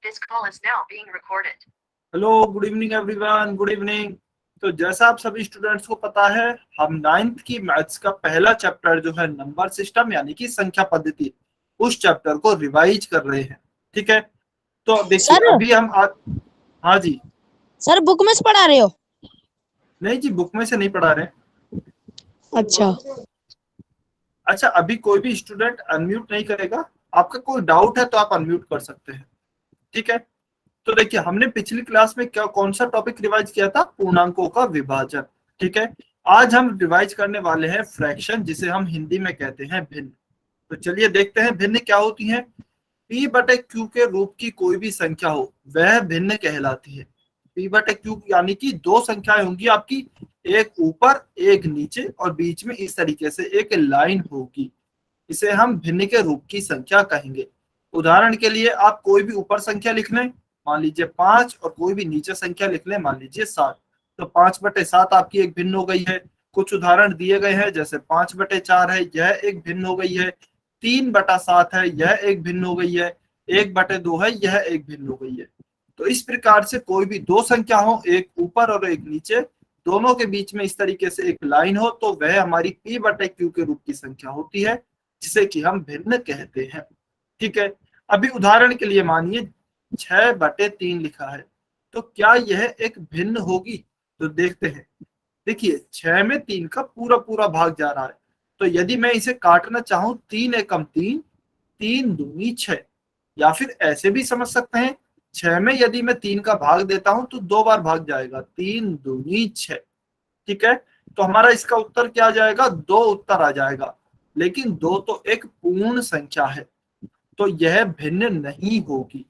This call is now being recorded. Hello, good evening everyone, good evening. तो जैसा आप सभी स्टूडेंट्स को पता है, हम नाइन्थ की मैथ्स का पहला चैप्टर जो है नंबर सिस्टम यानी कि संख्या पद्धति, उस चैप्टर को रिवाइज कर रहे हैं। ठीक है, तो देखिए अभी हम हाँ जी सर, बुक में से पढ़ा रहे हो? नहीं जी, बुक में से नहीं पढ़ा रहे। अच्छा, अभी कोई भी स्टूडेंट अनम्यूट नहीं करेगा। आपका कोई डाउट है तो आप अनम्यूट कर सकते हैं। ठीक है, तो देखिए हमने पिछली क्लास में कौन सा टॉपिक रिवाइज किया था? पूर्णांकों का विभाजन। ठीक है, आज हम रिवाइज करने वाले हैं फ्रैक्शन, जिसे हम हिंदी में कहते हैं भिन्न। तो चलिए देखते हैं भिन्न क्या होती है। p बटे q के रूप की कोई भी संख्या हो वह भिन्न कहलाती है। p बटे q यानी कि दो संख्याएं होंगी आपकी, एक ऊपर एक नीचे और बीच में इस तरीके से एक लाइन होगी, इसे हम भिन्न के रूप की संख्या कहेंगे। उदाहरण के लिए आप कोई भी ऊपर संख्या लिख लें, मान लीजिए 5, और कोई भी नीचे संख्या लिख लें, मान लीजिए 7। तो 5/7 आपकी एक भिन्न हो गई है। कुछ उदाहरण दिए गए हैं, जैसे 5/4 है, यह एक भिन्न हो गई है। 3/7 है, यह एक भिन्न हो गई है। 1/2 है, यह एक भिन्न हो गई है। तो इस प्रकार से कोई भी दो संख्या हो, एक ऊपर और एक नीचे, दोनों के बीच में इस तरीके से एक लाइन हो, तो वह हमारी p बटे q के रूप की संख्या होती है, जिसे कि हम भिन्न कहते हैं। ठीक है, अभी उदाहरण के लिए मानिए 6/3 लिखा है, तो क्या यह एक भिन्न होगी? तो देखते हैं। देखिए 6 में 3 का पूरा पूरा भाग जा रहा है, तो यदि मैं इसे काटना चाहूं 3 एकम 3, 3 दूनी 6, या फिर ऐसे भी समझ सकते हैं 6 में यदि मैं 3 का भाग देता हूं तो 2 बार भाग जाएगा, 3 दूनी 6। ठीक है, तो हमारा इसका उत्तर क्या आ जाएगा? 2 उत्तर आ जाएगा। लेकिन 2 तो एक पूर्ण संख्या है, तो यह भिन्न नहीं होगी।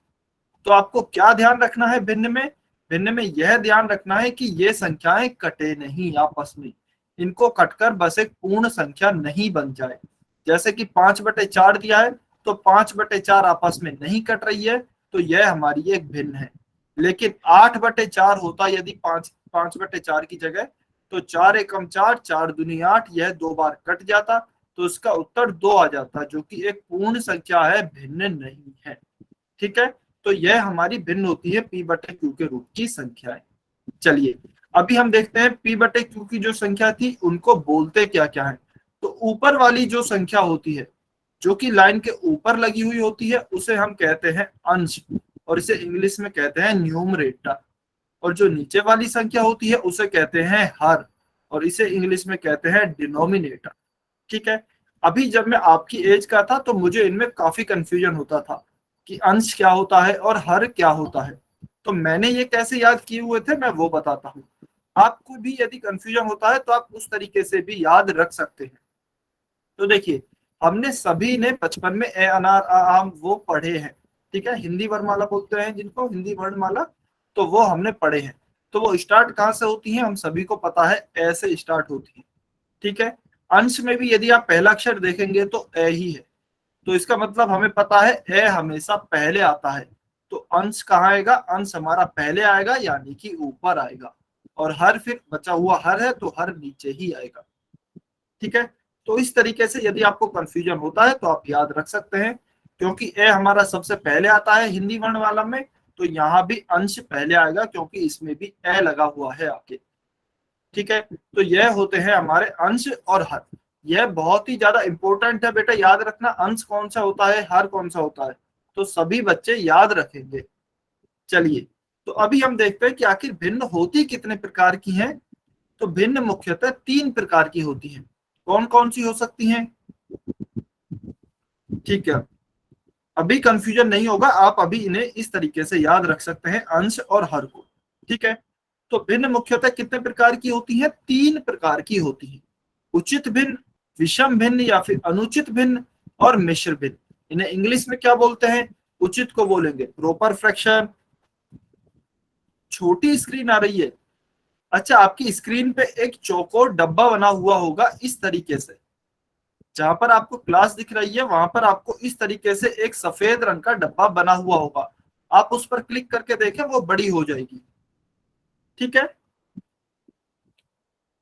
तो आपको क्या ध्यान रखना है भिन्न में? भिन्न में यह ध्यान रखना है कि ये संख्याएं कटे नहीं आपस में, इनको कटकर बस एक पूर्ण संख्या नहीं बन जाए। जैसे कि 5/4 दिया है, तो 5/4 आपस में नहीं कट रही है, तो यह हमारी एक भिन्न है। लेकिन 8/4 होता यदि 5/4 की जगह, तो 4 एकम 4, 4 दूनी 8, यह 2 बार कट जाता, तो इसका उत्तर 2 आ जाता, जो कि एक पूर्ण संख्या है, भिन्न नहीं है। ठीक है, तो यह हमारी भिन्न होती है p बटे q के रूप की संख्याएं। चलिए अभी हम देखते हैं p बटे q की जो संख्या थी उनको बोलते क्या क्या है। तो ऊपर वाली जो संख्या होती है, जो कि लाइन के ऊपर लगी हुई होती है, उसे हम कहते हैं अंश, और इसे इंग्लिश में कहते हैं न्यूमरेटर। और जो नीचे वाली संख्या होती है उसे कहते हैं हर, और इसे इंग्लिश में कहते हैं डिनोमिनेटर। ठीक है, अभी जब मैं आपकी एज का था तो मुझे इनमें काफी कंफ्यूजन होता था कि अंश क्या होता है और हर क्या होता है। तो मैंने ये कैसे याद किए हुए थे मैं वो बताता हूँ। आपको भी यदि कंफ्यूजन होता है तो आप उस तरीके से भी याद रख सकते हैं। तो देखिए हमने सभी ने बचपन में ए अनार आम वो पढ़े हैं। ठीक है, हिंदी वर्णमाला बोलते हैं जिनको, हिंदी वर्णमाला, तो वो हमने पढ़े हैं। तो वो स्टार्ट कहाँ से होती है? हम सभी को पता है, ए से स्टार्ट होती है। ठीक है, अंश में भी यदि आप पहला अक्षर देखेंगे तो ए ही है, तो इसका मतलब हमें पता है ए हमेशा पहले आता है। तो अंश कहाँ आएगा? अंश हमारा पहले आएगा, यानी कि ऊपर आएगा। और हर फिर बचा हुआ हर है, तो हर नीचे ही आएगा। ठीक है, तो इस तरीके से यदि आपको कंफ्यूजन होता है तो आप याद रख सकते हैं, क्योंकि ए हमारा सबसे पहले आता है हिंदी वर्णमाला में, तो यहाँ भी अंश पहले आएगा क्योंकि इसमें भी ए लगा हुआ है आगे। ठीक है, तो यह होते हैं हमारे अंश और हर। यह बहुत ही ज्यादा इंपॉर्टेंट है बेटा, याद रखना अंश कौन सा होता है, हर कौन सा होता है, तो सभी बच्चे याद रखेंगे। चलिए, तो अभी हम देखते हैं कि आखिर भिन्न होती कितने प्रकार की हैं। तो भिन्न मुख्यतः 3 प्रकार की होती हैं। कौन कौन सी हो सकती हैं? ठीक है, अभी कंफ्यूजन नहीं होगा, आप अभी इन्हें इस तरीके से याद रख सकते हैं, अंश और हर को। ठीक है, तो भिन्न मुख्यतः कितने प्रकार की होती हैं? 3 प्रकार की होती हैं। उचित भिन्न, विषम भिन्न या फिर अनुचित भिन्न, और मिश्र भिन्न। इन्हें इंग्लिश में क्या बोलते हैं? उचित को बोलेंगे प्रॉपर फ्रैक्शन। छोटी स्क्रीन आ रही है। अच्छा, आपकी स्क्रीन पे एक चौकोर डब्बा बना हुआ होगा इस तरीके से, जहां पर आपको क्लास दिख रही है वहां पर आपको इस तरीके से एक सफेद रंग का डब्बा बना हुआ होगा। आप उस पर क्लिक करके देखें, वो बड़ी हो जाएगी। ठीक है,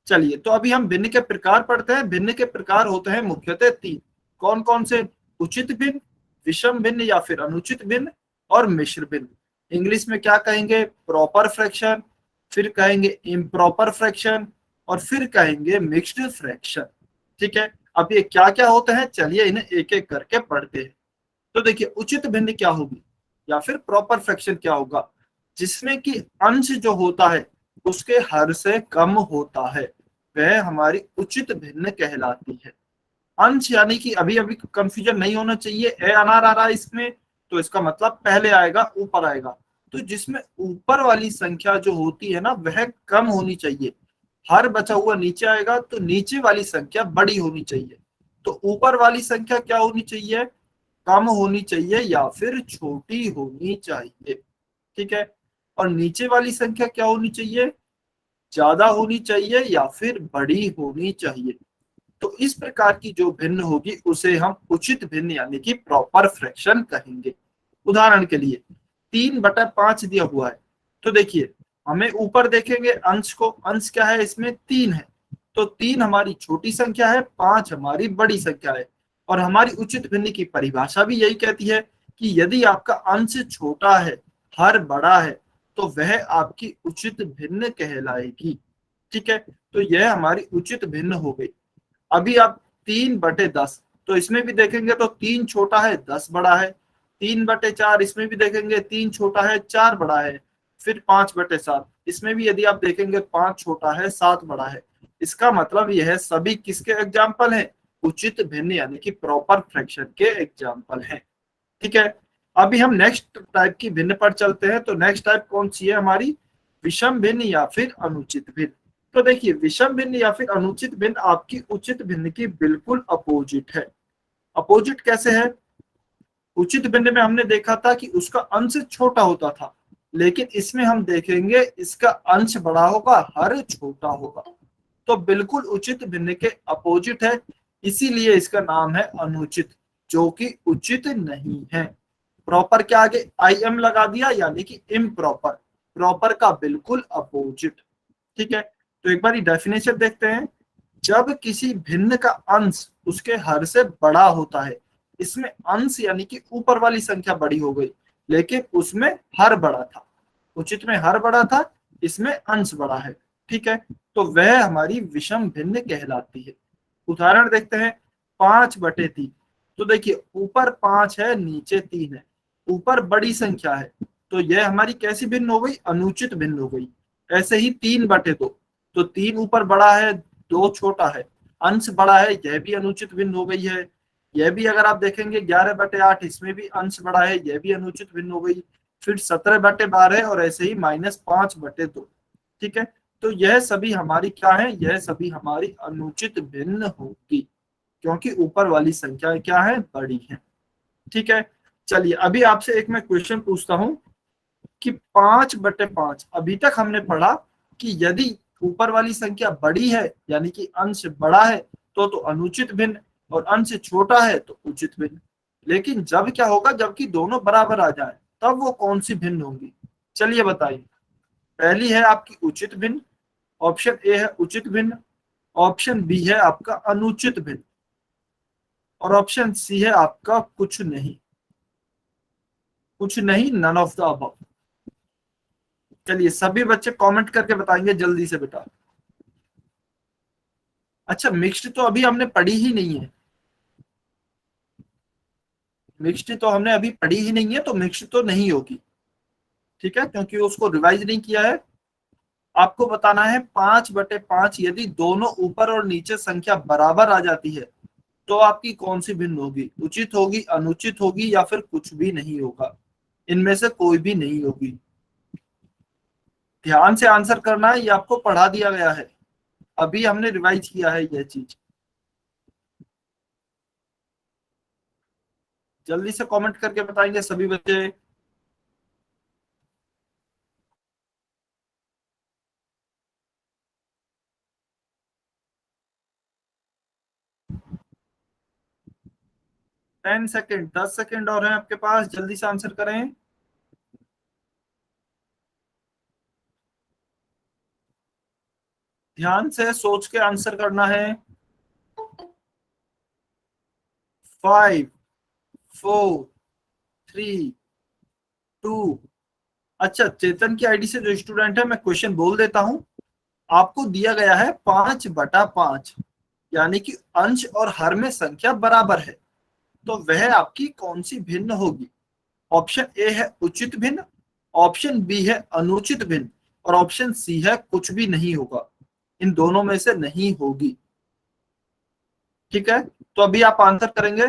चलिए, तो अभी हम भिन्न के प्रकार पढ़ते हैं। भिन्न के प्रकार होते हैं मुख्यतः 3। कौन कौन से? उचित भिन्न, विषम भिन्न या फिर अनुचित भिन्न, और मिश्र भिन्न। इंग्लिश में क्या कहेंगे? प्रॉपर फ्रैक्शन, फिर कहेंगे इम्प्रॉपर फ्रैक्शन, और फिर कहेंगे मिक्स्ड फ्रैक्शन। ठीक है, अब ये क्या क्या होते हैं, चलिए इन्हें एक एक करके पढ़ते हैं। तो देखिए, उचित भिन्न क्या होगी या फिर प्रॉपर फ्रैक्शन क्या होगा? जिसमें कि अंश जो होता है उसके हर से कम होता है, वह हमारी उचित भिन्न कहलाती है। अंश यानी कि अभी अभी कंफ्यूजन नहीं होना चाहिए, ए अनार आ रहा है इसमें, तो इसका मतलब पहले आएगा ऊपर आएगा। तो जिसमें ऊपर वाली संख्या जो होती है ना वह कम होनी चाहिए, हर बचा हुआ नीचे आएगा तो नीचे वाली संख्या बड़ी होनी चाहिए। तो ऊपर वाली संख्या क्या होनी चाहिए? कम होनी चाहिए या फिर छोटी होनी चाहिए। ठीक है, और नीचे वाली संख्या क्या होनी चाहिए? ज्यादा होनी चाहिए या फिर बड़ी होनी चाहिए। तो इस प्रकार की जो भिन्न होगी उसे हम उचित भिन्न यानी कि प्रॉपर फ्रैक्शन कहेंगे। उदाहरण के लिए 3/5 दिया हुआ है, तो देखिए हमें ऊपर देखेंगे अंश को, अंश क्या है इसमें? 3 है। तो 3 हमारी छोटी संख्या है, 5 हमारी बड़ी संख्या है। और हमारी उचित भिन्न की परिभाषा भी यही कहती है कि यदि आपका अंश छोटा है, हर बड़ा है, तो वह आपकी उचित भिन्न कहलाएगी। ठीक है, तो यह हमारी उचित भिन्न हो गई। अभी आप 3/10, तो इसमें भी देखेंगे तो 3 छोटा है, 10 बड़ा है। 3/4 इसमें भी देखेंगे 3 छोटा है, 4 बड़ा है। फिर 5/7 इसमें भी यदि आप देखेंगे 5 छोटा है, 7 बड़ा है। इसका मतलब यह सभी किसके एग्जाम्पल हैं? उचित भिन्न यानी कि प्रॉपर फ्रैक्शन के एग्जाम्पल हैं। ठीक है, अभी हम नेक्स्ट टाइप की भिन्न पर चलते हैं। तो नेक्स्ट टाइप कौन सी है हमारी? विषम भिन्न या फिर अनुचित भिन्न। तो देखिए, विषम भिन्न या फिर अनुचित भिन्न आपकी उचित भिन्न की बिल्कुल अपोजिट है। अपोजिट कैसे है? उचित भिन्न में हमने देखा था कि उसका अंश छोटा होता था, लेकिन इसमें हम देखेंगे इसका अंश बड़ा होगा, हर छोटा होगा। तो बिल्कुल उचित भिन्न के अपोजिट है, इसीलिए इसका नाम है अनुचित, जो कि उचित नहीं है। प्रॉपर के आगे आई एम लगा दिया यानी कि इम्प्रॉपर, प्रॉपर का बिल्कुल अपोजिट। ठीक है, तो एक बार डेफिनेशन देखते हैं। जब किसी भिन्न का अंश उसके हर से बड़ा होता है, इसमें अंश यानी कि ऊपर वाली संख्या बड़ी हो गई, लेकिन उसमें हर बड़ा था। उचित में हर बड़ा था, इसमें अंश बड़ा है। ठीक है, तो वह हमारी विषम भिन्न कहलाती है। उदाहरण देखते हैं, 5/3। तो देखिए ऊपर 5 है, नीचे 3 है, ऊपर बड़ी संख्या है, तो यह हमारी कैसी भिन्न हो गई? अनुचित भिन्न हो गई। ऐसे ही 3/2, तो 3 ऊपर बड़ा है, 2 छोटा है, अंश बड़ा है, यह भी अनुचित भिन्न हो गई है। यह भी अगर आप देखेंगे 11/8, इसमें भी अंश बड़ा है, यह भी अनुचित भिन्न हो गई। फिर 17/12 और ऐसे ही -5/2। ठीक है, तो यह सभी हमारी क्या है? यह सभी हमारी अनुचित भिन्न होगी, क्योंकि ऊपर वाली संख्या क्या है? बड़ी है। ठीक है, चलिए अभी आपसे एक मैं क्वेश्चन पूछता हूं कि 5/5 अभी तक हमने पढ़ा कि यदि ऊपर वाली संख्या बड़ी है यानी कि अंश बड़ा है तो अनुचित भिन्न, और अंश छोटा है तो उचित भिन्न। लेकिन जब क्या होगा? जबकि दोनों बराबर आ जाए, तब वो कौन सी भिन्न होंगी? चलिए बताइए। पहली है आपकी उचित भिन्न, ऑप्शन ए है उचित भिन्न, ऑप्शन बी है आपका अनुचित भिन्न, और ऑप्शन सी है आपका कुछ नहीं। कुछ नहीं, नन ऑफ द अबव। चलिए सभी बच्चे कमेंट करके बताएंगे जल्दी से बेटा। अच्छा, मिक्स्ड तो अभी हमने पढ़ी ही नहीं है। मिक्स्ड तो हमने अभी पढ़ी ही नहीं है, तो मिक्स्ड तो नहीं होगी। ठीक है, क्योंकि उसको रिवाइज नहीं किया है। आपको बताना है 5/5 यदि दोनों ऊपर और नीचे संख्या बराबर आ जाती है तो आपकी कौन सी भिन्न होगी? उचित होगी, अनुचित होगी, या फिर कुछ भी नहीं होगा? इनमें से कोई भी नहीं होगी। ध्यान से आंसर करना है, ये आपको पढ़ा दिया गया है, अभी हमने रिवाइज किया है यह चीज। जल्दी से कमेंट करके बताएंगे सभी बच्चे। टेन सेकेंड, 10 सेकेंड और हैं आपके पास, जल्दी से आंसर करें। ध्यान से सोच के आंसर करना है। 5, 4, 3, 2, अच्छा, चेतन की आईडी से जो स्टूडेंट है, मैं क्वेश्चन बोल देता हूं। आपको दिया गया है 5/5, यानी कि अंश और हर में संख्या बराबर है, तो वह आपकी कौन सी भिन्न होगी? ऑप्शन ए है उचित भिन्न, ऑप्शन बी है अनुचित भिन्न, और ऑप्शन सी है कुछ भी नहीं होगा। इन दोनों में से नहीं होगी। ठीक है, तो अभी आप आंसर करेंगे।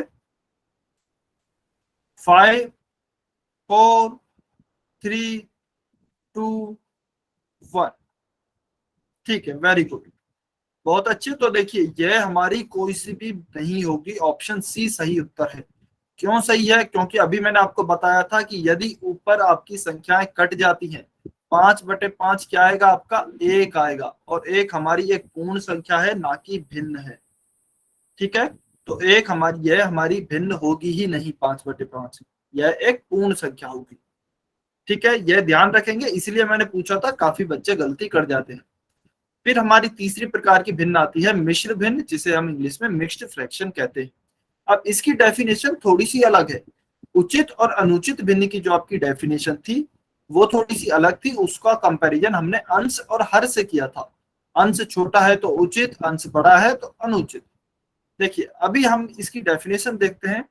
5, 4, 3, 2, 1। ठीक है, वेरी गुड, बहुत अच्छे। तो देखिए, यह हमारी कोई सी भी नहीं होगी, ऑप्शन सी सही उत्तर है। क्यों सही है? क्योंकि अभी मैंने आपको बताया था कि यदि ऊपर आपकी संख्याएं कट जाती हैं, 5/5 क्या आएगा आपका? 1 आएगा, और 1 हमारी एक पूर्ण संख्या है, ना कि भिन्न है। ठीक है, तो एक हमारी, यह हमारी भिन्न होगी ही नहीं 5/5, यह एक पूर्ण संख्या होगी। ठीक है, यह ध्यान रखेंगे, इसलिए मैंने पूछा था, काफी बच्चे गलती कर जाते हैं। फिर हमारी तीसरी प्रकार की भिन्न आती है मिश्र भिन्न, जिसे हम इंग्लिश में मिक्स्ड फ्रैक्शन कहते हैं। अब इसकी डेफिनेशन थोड़ी सी अलग है। उचित और अनुचित भिन्न की जो आपकी डेफिनेशन थी, वो थोड़ी सी अलग थी। उसका कंपैरिजन हमने अंश और हर से किया था। अंश छोटा है तो उचित, अंश बड़ा है तो अनुचित। देखिए, अभी हम इसकी डेफिनेशन देखते हैं।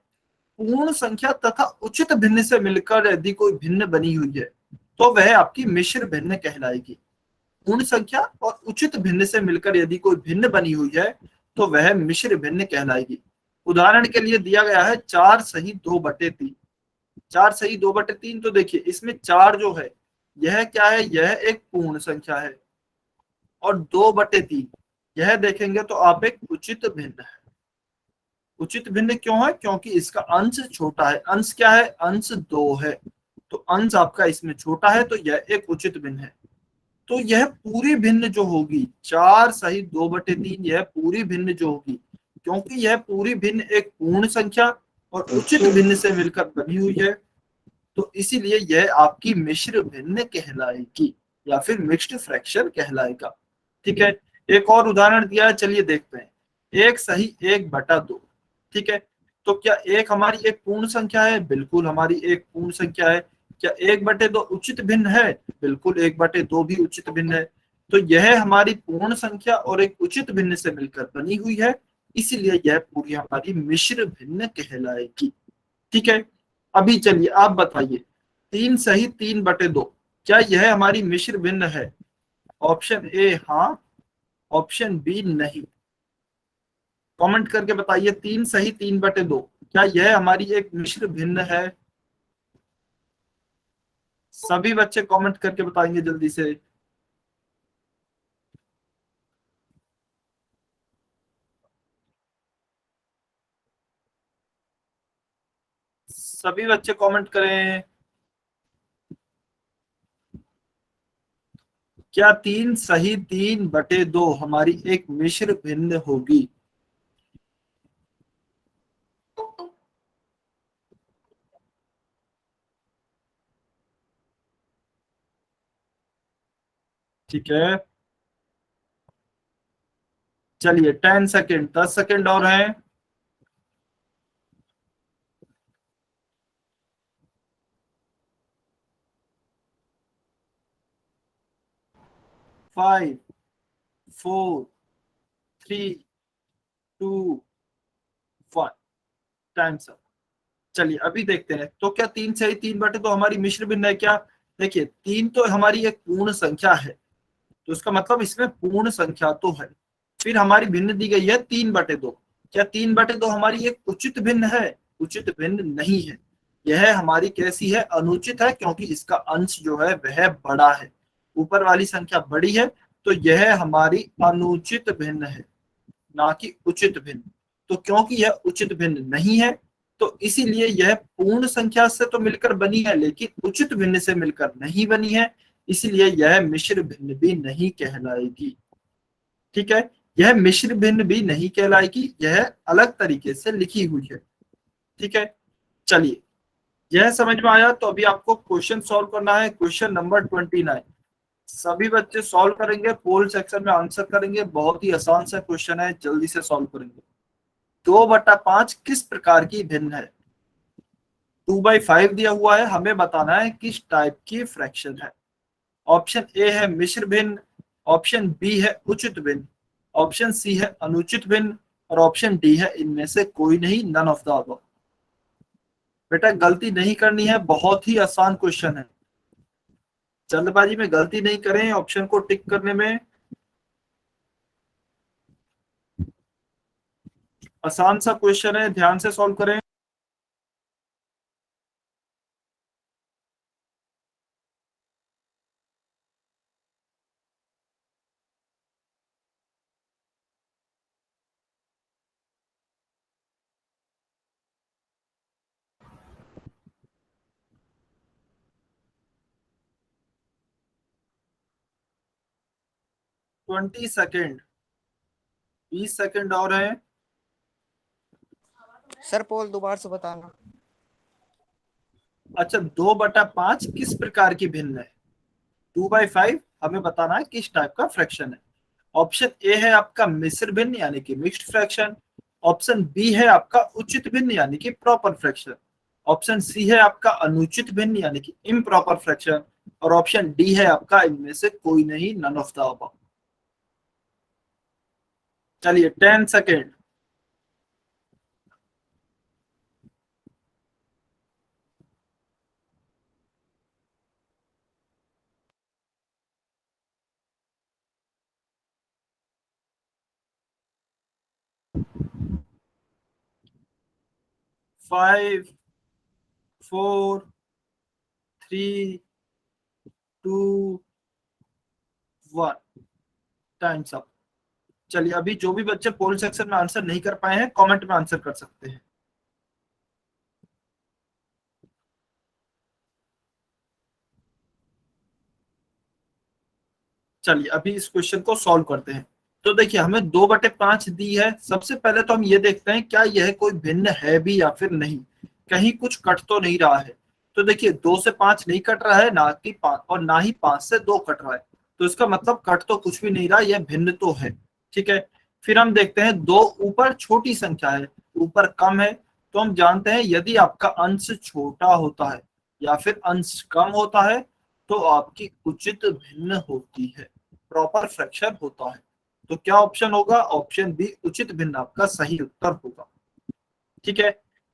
पूर्ण संख्या तथा उचित भिन्न से मिलकर यदि कोई भिन्न बनी हुई है, तो वह आपकी मिश्र भिन्न कहलाएगी। पूर्ण संख्या और उचित भिन्न से मिलकर यदि कोई भिन्न बनी हुई है, तो वह मिश्र भिन्न कहलाएगी। उदाहरण के लिए दिया गया है 4 सही 2/3। 4 सही 2/3, तो देखिए इसमें 4 जो है, यह क्या है? यह एक पूर्ण संख्या है। और 2/3 यह देखेंगे तो आप एक उचित भिन्न है। उचित भिन्न क्यों है? क्योंकि इसका अंश छोटा है। अंश क्या है? अंश 2 है, तो अंश आपका इसमें छोटा है, तो यह एक उचित भिन्न है। तो यह पूरी भिन्न जो होगी, 4 सही 2/3, यह पूरी भिन्न जो होगी, क्योंकि यह पूरी भिन्न एक पूर्ण संख्या और उचित भिन्न से मिलकर बनी हुई है, तो इसीलिए यह आपकी मिश्र भिन्न कहलाएगी, या फिर मिक्स्ड फ्रैक्शन कहलाएगा। ठीक है, एक और उदाहरण दिया है, चलिए देखते हैं। 1 सही 1/2। ठीक है, तो क्या 1 हमारी एक पूर्ण संख्या है? बिल्कुल हमारी एक पूर्ण संख्या है। क्या 1/2 उचित भिन्न है? बिल्कुल 1/2 भी उचित भिन्न है। तो यह हमारी पूर्ण संख्या और एक उचित भिन्न से मिलकर बनी हुई है, इसलिए यह पूरी हमारी मिश्र भिन्न कहलाएगी। ठीक है, अभी चलिए आप बताइए, 3 सही 3/2, क्या यह हमारी मिश्र भिन्न है? ऑप्शन ए हाँ, ऑप्शन बी नहीं। कमेंट करके बताइए, 3 सही 3/2, क्या यह हमारी एक मिश्र भिन्न है? सभी बच्चे कमेंट करके बताएंगे जल्दी से। सभी बच्चे कमेंट करें। क्या 3 सही 3/2 हमारी एक मिश्र भिन्न होगी? ठीक है, चलिए 10 सेकेंड, 10 सेकेंड और हैं। 5, 4, 3, 2, 1। Time sir. चलिए अभी देखते हैं, तो क्या 3 सही 3/2 हमारी मिश्र भिन्न है क्या? देखिए, 3 तो हमारी एक पूर्ण संख्या है, तो इसका मतलब इसमें पूर्ण संख्या तो है। फिर हमारी भिन्न दी गई है 3/2। क्या 3/2 हमारी एक उचित भिन्न है? उचित भिन्न नहीं है। यह हमारी कैसी है? अनुचित है, क्योंकि इसका अंश जो है वह बड़ा है। ऊपर वाली संख्या बड़ी है, तो यह हमारी अनुचित भिन्न है, ना कि उचित भिन्न। तो क्योंकि यह उचित भिन्न नहीं है, तो इसीलिए यह पूर्ण संख्या से तो मिलकर बनी है, लेकिन उचित भिन्न से मिलकर नहीं बनी है, इसलिए यह मिश्र भिन्न भी नहीं कहलाएगी। ठीक है, यह मिश्र भिन्न भी नहीं कहलाएगी, यह अलग तरीके से लिखी हुई है। ठीक है, चलिए यह समझ में आया। तो अभी आपको क्वेश्चन सॉल्व करना है, क्वेश्चन नंबर 29। सभी बच्चे सॉल्व करेंगे, पोल सेक्शन में आंसर करेंगे। बहुत ही आसान सा क्वेश्चन है, जल्दी से सॉल्व करेंगे। 2/5 किस प्रकार की भिन्न है? 2/5 दिया हुआ है, हमें बताना है किस टाइप की फ्रैक्शन है। ऑप्शन ए है मिश्र भिन्न, ऑप्शन बी है उचित भिन्न, ऑप्शन सी है अनुचित भिन्न और ऑप्शन डी है इनमें से कोई नहीं, नन ऑफ द अबव। बेटा गलती नहीं करनी है, बहुत ही आसान क्वेश्चन है, जल्दबाजी में गलती नहीं करें ऑप्शन को टिक करने में। आसान सा क्वेश्चन है, ध्यान से सॉल्व करें। ट्वेंटी सेकेंड, 20 सेकेंड और है। सर पोल दोबारा से बताना। अच्छा, 2/5 किस प्रकार की भिन्न है? 2/5 हमें बताना है किस टाइप का फ्रैक्शन है। ऑप्शन ए है आपका मिश्र भिन्न यानी कि मिक्स्ड फ्रैक्शन, ऑप्शन बी है आपका उचित भिन्न यानी कि प्रॉपर फ्रैक्शन, ऑप्शन सी है आपका अनुचित भिन्न यानी कि इम्प्रॉपर फ्रैक्शन और ऑप्शन डी है आपका इनमें से कोई नहीं, नन ऑफ द अबव। चलिए 10 सेकेंड। Five, 4, 3, 2, 1, times up. चलिए अभी जो भी बच्चे पोल सेक्शन में आंसर नहीं कर पाए हैं कमेंट में आंसर कर सकते हैं। चलिए अभी इस क्वेश्चन को सॉल्व करते हैं। तो देखिए हमें 2/5 दी है, सबसे पहले तो हम ये देखते हैं क्या यह कोई भिन्न है भी या फिर नहीं, कहीं कुछ कट तो नहीं रहा है। तो देखिए 2 से 5 नहीं कट रहा है, ना कि 5 और ना ही 5 से 2 कट रहा है, तो इसका मतलब कट तो कुछ भी नहीं रहा, यह भिन्न तो है। ठीक है, फिर हम देखते हैं 2 ऊपर छोटी संख्या है, ऊपर कम है, तो हम जानते हैं यदि आपका अंश छोटा होता है या फिर अंश कम होता है तो आपकी उचित भिन्न होती है, प्रॉपर फ्रैक्शन होता है। तो क्या ऑप्शन होगा? ऑप्शन बी उचित भिन्न आपका सही उत्तर होगा। ठीक है।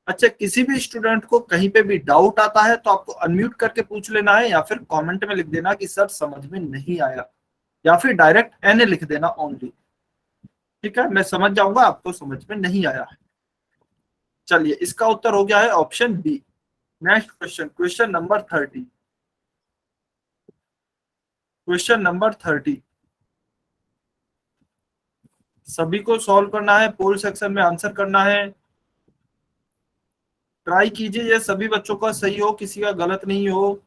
अच्छा, किसी भी स्टूडेंट को कहीं पे भी डाउट आता है तो आपको अनम्यूट करके पूछ लेना है या फिर कमेंट में लिख देना कि सर समझ में नहीं आया, या फिर डायरेक्ट एन लिख देना ओनली। ठीक है, मैं समझ जाऊंगा आपको समझ में नहीं आया है। चलिए इसका उत्तर हो गया है option B. Next question, question number 30। Question number 30 सभी को सॉल्व करना है, पोल सेक्शन में आंसर करना है। ट्राई कीजिए ये सभी बच्चों का सही हो, किसी का गलत नहीं हो।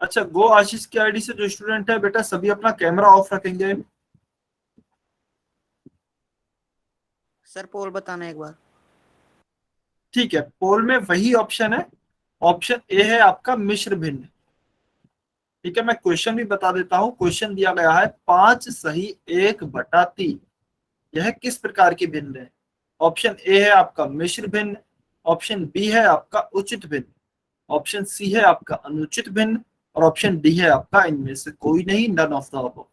अच्छा, गो आशीष की आईडी से जो स्टूडेंट है बेटा सभी अपना कैमरा ऑफ रखेंगे। सर पोल बताना एक बार। ठीक है, पोल में वही ऑप्शन है, ऑप्शन ए है आपका मिश्र भिन्न। ठीक है, मैं क्वेश्चन भी बता देता हूं। क्वेश्चन दिया गया है 5 सही 1/3 यह किस प्रकार की भिन्न है? ऑप्शन ए है आपका मिश्र भिन्न, ऑप्शन बी है आपका उचित भिन्न, ऑप्शन सी है आपका अनुचित भिन्न और ऑप्शन डी है आपका इनमें से कोई नहीं, नन ऑफ द अबव।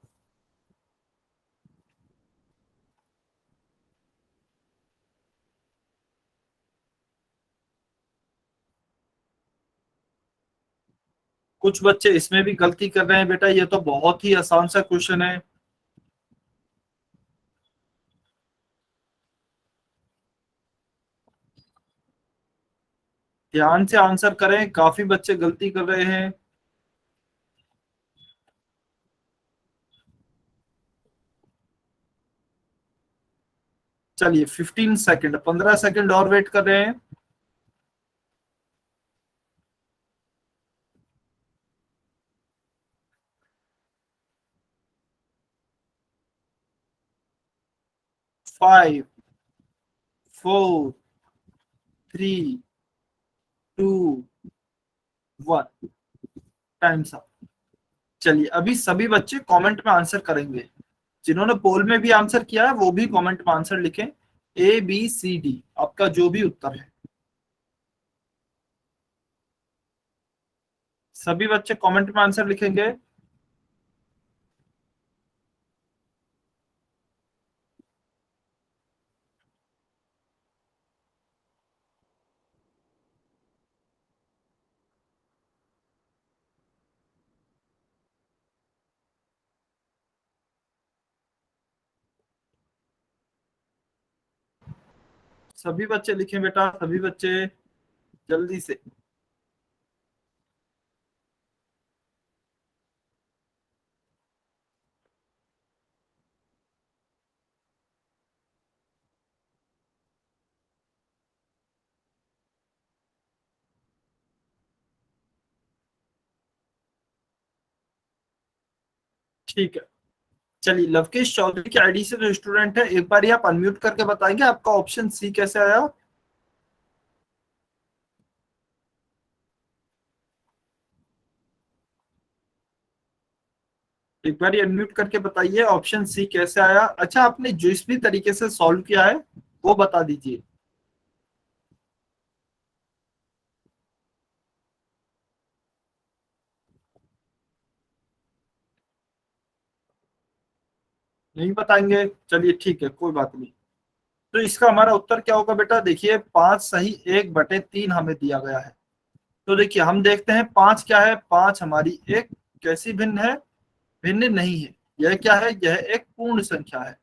कुछ बच्चे इसमें भी गलती कर रहे हैं बेटा, ये तो बहुत ही आसान सा क्वेश्चन है। ध्यान से आंसर करें, काफी बच्चे गलती कर रहे हैं। चलिए 15 सेकंड, 15 सेकंड और वेट कर रहे हैं। Five, 4, 3, 2, 1, times up. चलिए अभी सभी बच्चे कमेंट में आंसर करेंगे, जिन्होंने पोल में भी आंसर किया है वो भी कमेंट में आंसर लिखें, A B C D आपका जो भी उत्तर है। सभी बच्चे कमेंट में आंसर लिखेंगे। सभी बच्चे लिखें बेटा, सभी बच्चे जल्दी से। ठीक है, चलिए लवकेश चौधरी की आईडी से जो स्टूडेंट है, एक बार ही आप अनम्यूट करके बताएंगे आपका ऑप्शन सी कैसे आया। एक बार ही अनम्यूट करके बताइए ऑप्शन सी कैसे आया। अच्छा, आपने जिस भी तरीके से सॉल्व किया है वो बता दीजिए। नहीं बताएंगे, चलिए ठीक है, कोई बात नहीं। तो इसका हमारा उत्तर क्या होगा बेटा, देखिए 5 सही 1/3 हमें दिया गया है। तो देखिए हम देखते हैं 5 क्या है। 5 हमारी एक कैसी भिन्न है, भिन्न नहीं है। यह क्या है, यह एक पूर्ण संख्या है।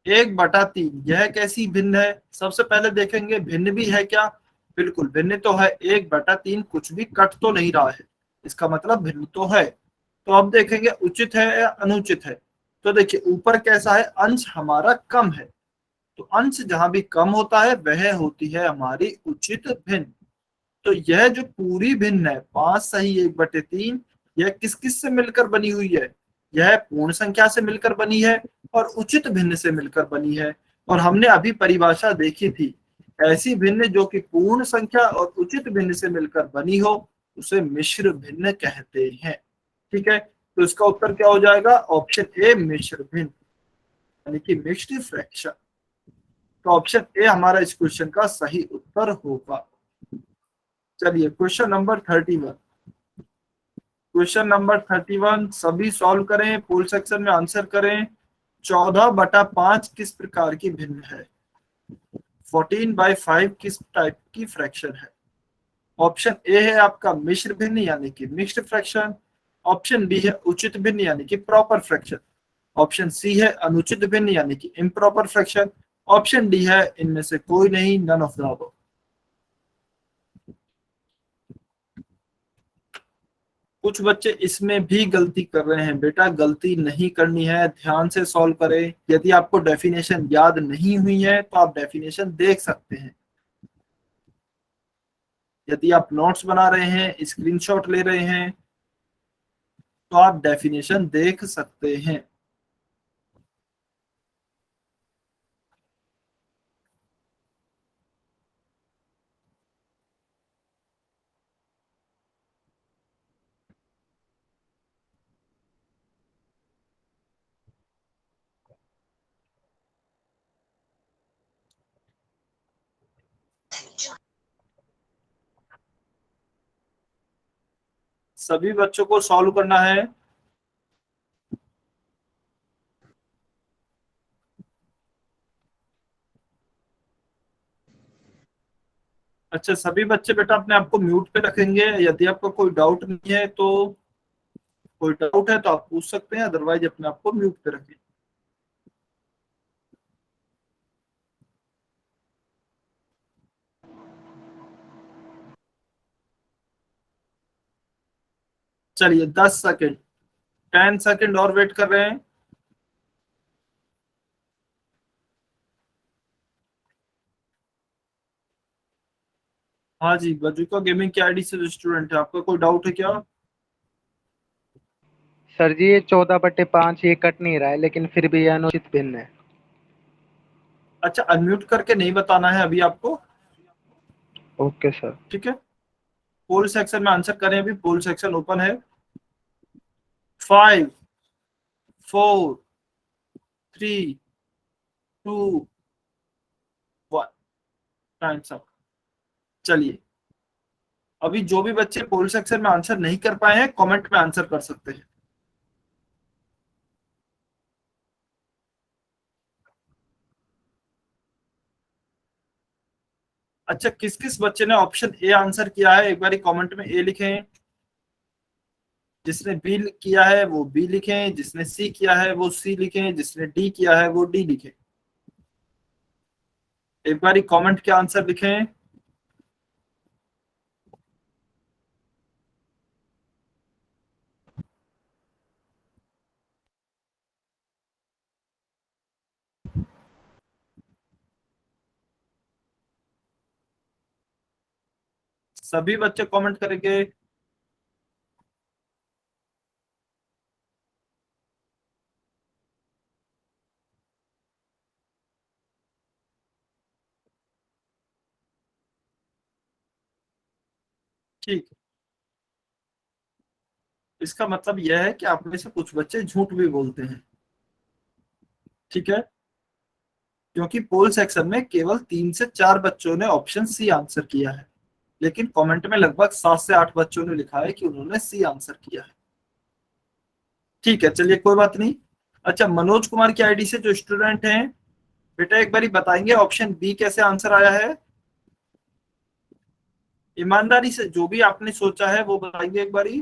1/3 यह कैसी भिन्न है, सबसे पहले देखेंगे भिन्न भी है क्या। बिल्कुल भिन्न तो है, 1/3 कुछ भी कट तो नहीं रहा है, इसका मतलब भिन्न तो है। तो अब देखेंगे उचित है या अनुचित है। तो देखिए ऊपर कैसा है, अंश हमारा कम है। तो अंश जहां भी कम होता है वह होती है हमारी उचित भिन्न। तो यह जो पूरी भिन्न है 5 सही 1/3, यह किस किस से मिलकर बनी हुई है, यह पूर्ण संख्या से मिलकर बनी है और उचित भिन्न से मिलकर बनी है। और हमने अभी परिभाषा देखी थी, ऐसी भिन्न जो कि पूर्ण संख्या और उचित भिन्न से मिलकर बनी हो उसे मिश्र भिन्न कहते हैं। ठीक है, तो इसका उत्तर क्या हो जाएगा, ऑप्शन ए मिश्र भिन्न, यानी कि मिक्स्ड फ्रैक्शन। तो ऑप्शन ए हमारा इस क्वेश्चन का सही उत्तर होगा। चलिए क्वेश्चन नंबर 31। क्वेश्चन नंबर 31 सभी सॉल्व करें, पूल सेक्शन में आंसर करें। 14/5 किस प्रकार की भिन्न है। 14/5 किस टाइप की फ्रैक्शन है। ऑप्शन ए है आपका मिश्र भिन्न यानी कि मिक्स्ड फ्रैक्शन। ऑप्शन बी है उचित भिन्न यानी कि प्रॉपर फ्रैक्शन। ऑप्शन सी है अनुचित भिन्न यानी कि इम्प्रॉपर फ्रैक्शन। ऑप्शन डी है इनमें से कोई नहीं, नन ऑफ द अबव। कुछ बच्चे इसमें भी गलती कर रहे हैं, बेटा गलती नहीं करनी है, ध्यान से सॉल्व करें। यदि आपको डेफिनेशन याद नहीं हुई है तो आप डेफिनेशन देख सकते हैं। यदि आप नोट्स बना रहे हैं, स्क्रीनशॉट ले रहे हैं, तो आप डेफिनेशन देख सकते हैं। सभी बच्चों को सॉल्व करना है। अच्छा, सभी बच्चे बेटा अपने आप को म्यूट पे रखेंगे। यदि आपको कोई डाउट नहीं है तो, कोई डाउट है तो आप पूछ सकते हैं, अदरवाइज अपने आप को म्यूट पे रखें। चलिए 10 सेकेंड, 10 सेकेंड और वेट कर रहे हैं। हाँ जी, बजुका गेमिंग की आईडी से स्टूडेंट है, आपका कोई डाउट है क्या। सर जी ये 14/5 ये कट नहीं रहा है, लेकिन फिर भी ये अनुचित भिन्न है। अच्छा, अनम्यूट करके नहीं बताना है अभी आपको। Okay sir. ठीक है, पोल सेक्शन में आंसर करें, अभी पोल सेक्शन ओपन है। 5 4 3 2 1, टाइम्स अप। चलिए अभी जो भी बच्चे पोल सेक्शन में आंसर नहीं कर पाए हैं कमेंट में आंसर कर सकते हैं। अच्छा, किस किस बच्चे ने ऑप्शन ए आंसर किया है एक बार कमेंट में ए लिखें। जिसने बी किया है वो बी लिखें, जिसने सी किया है वो सी लिखें, जिसने डी किया है वो डी लिखें। एक बार कमेंट के आंसर लिखें। सभी बच्चे कमेंट करेंगे। ठीक, इसका मतलब यह है कि आप में से कुछ बच्चे झूठ भी बोलते हैं। ठीक है, क्योंकि पोल सेक्शन में केवल 3 से 4 बच्चों ने ऑप्शन सी आंसर किया है, लेकिन कमेंट में लगभग 7 से 8 बच्चों ने लिखा है कि उन्होंने सी आंसर किया है। ठीक है, चलिए कोई बात नहीं। अच्छा, मनोज कुमार की आईडी से जो स्टूडेंट हैं, बेटा एक बार बताएंगे ऑप्शन बी कैसे आंसर आया है? ईमानदारी से जो भी आपने सोचा है वो बताएंगे एक बारी।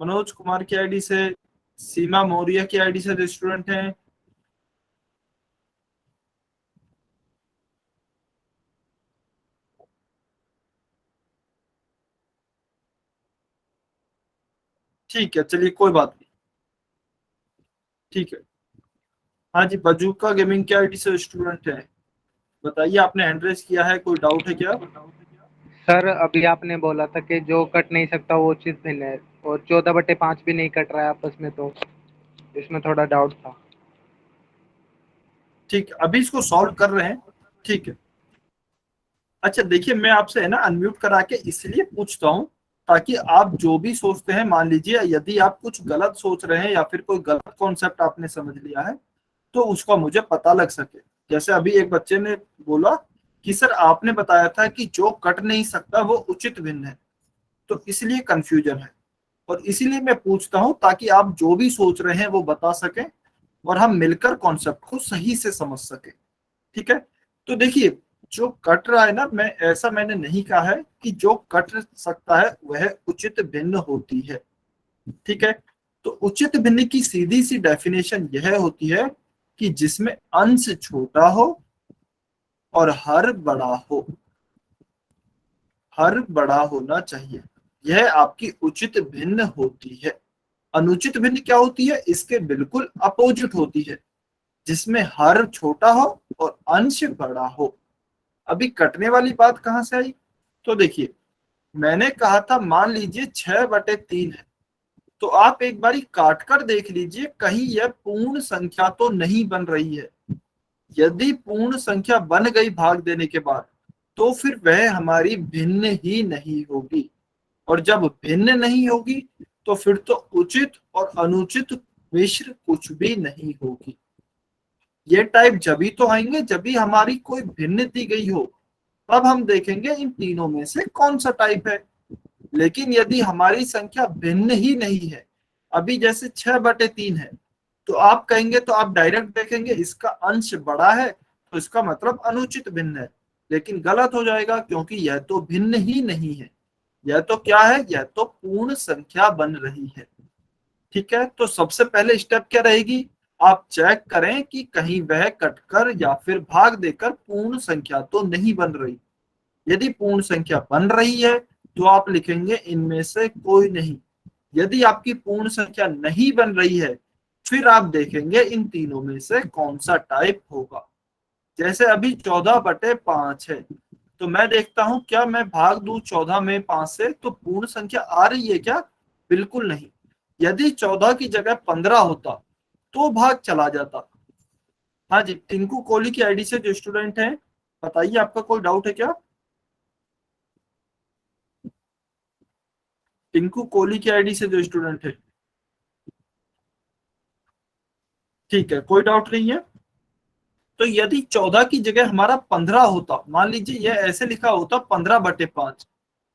मनोज कुमार की आईडी से, सीमा मौर्य की आईडी से जो स्टूडेंट हैं, ठीक है चलिए कोई बात नहीं। ठीक है, हाँ जी, बजूका गेमिंग की आईडी से स्टूडेंट है, बताइए आपने हैंड रेज किया है, कोई डाउट है क्या? सर अभी आपने बोला था कि जो कट नहीं सकता वो उचित भिन्न है, और 14/5 भी नहीं कट रहा है आपस में, तो इसमें थोड़ा डाउट था। ठीक, अभी इसको सॉल्व कर रहे हैं। ठीक है। अच्छा देखिए, मैं आपसे है ना अनम्यूट करा के इसलिए पूछता हूँ ताकि आप जो भी सोचते हैं, मान लीजिए यदि आप कुछ गलत सोच रहे हैं या फिर कोई गलत कॉन्सेप्ट आपने समझ लिया है तो उसका मुझे पता लग सके। जैसे अभी एक बच्चे ने बोला कि सर आपने बताया था कि जो कट नहीं सकता वो उचित भिन्न है, तो इसलिए कंफ्यूजन है। और इसीलिए मैं पूछता हूं ताकि आप जो भी सोच रहे हैं वो बता सकें और हम मिलकर कॉन्सेप्ट को सही से समझ सकें। ठीक है, तो देखिए, जो कट रहा है ना, मैंने नहीं कहा है कि जो कट सकता है वह उचित भिन्न होती है। ठीक है, तो उचित भिन्न की सीधी सी डेफिनेशन यह होती है कि जिसमें अंश छोटा हो और हर बड़ा हो। हर बड़ा होना चाहिए, यह आपकी उचित भिन्न होती है। अनुचित भिन्न क्या होती है? इसके बिल्कुल अपोजिट होती है, जिसमें हर छोटा हो और अंश बड़ा हो। अभी कटने वाली बात कहां से आई? तो देखिए, मैंने कहा था मान लीजिए 6/3 है, तो आप एक बारी काट कर देख लीजिए कहीं यह पूर्ण संख्या तो नहीं बन रही है। यदि पूर्ण संख्या बन गई भाग देने के बाद तो फिर वह हमारी भिन्न ही नहीं होगी, और जब भिन्न नहीं होगी तो फिर तो उचित और अनुचित मिश्र कुछ भी नहीं होगी। ये टाइप जब ही तो आएंगे जब भी हमारी कोई भिन्न दी गई हो, तब हम देखेंगे इन तीनों में से कौन सा टाइप है। लेकिन यदि हमारी संख्या भिन्न ही नहीं है, अभी जैसे 6/3 है, तो आप कहेंगे, तो आप डायरेक्ट देखेंगे इसका अंश बड़ा है तो इसका मतलब अनुचित भिन्न है, लेकिन गलत हो जाएगा क्योंकि यह तो भिन्न ही नहीं है। यह तो क्या है? यह तो पूर्ण संख्या बन रही है। ठीक है, तो सबसे पहले स्टेप क्या रहेगी? आप चेक करें कि कहीं वह कटकर या फिर भाग देकर पूर्ण संख्या तो नहीं बन रही। यदि पूर्ण संख्या बन रही है तो आप लिखेंगे इनमें से कोई नहीं। यदि आपकी पूर्ण संख्या नहीं बन रही है, फिर आप देखेंगे इन तीनों में से कौन सा टाइप होगा। जैसे अभी 14/5 है, तो मैं देखता हूं क्या मैं भाग दूं 14 में 5 से तो पूर्ण संख्या आ रही है क्या? बिल्कुल नहीं। यदि 14 की जगह 15 होता तो भाग चला जाता। हाँ जी, टिंकू कोहली की आईडी से जो स्टूडेंट है, बताइए आपका कोई डाउट है क्या? टिंकू कोहली की आईडी से जो स्टूडेंट है, ठीक है, कोई डाउट नहीं है। तो यदि 14 की जगह हमारा 15 होता, मान लीजिए यह ऐसे लिखा होता 15/5,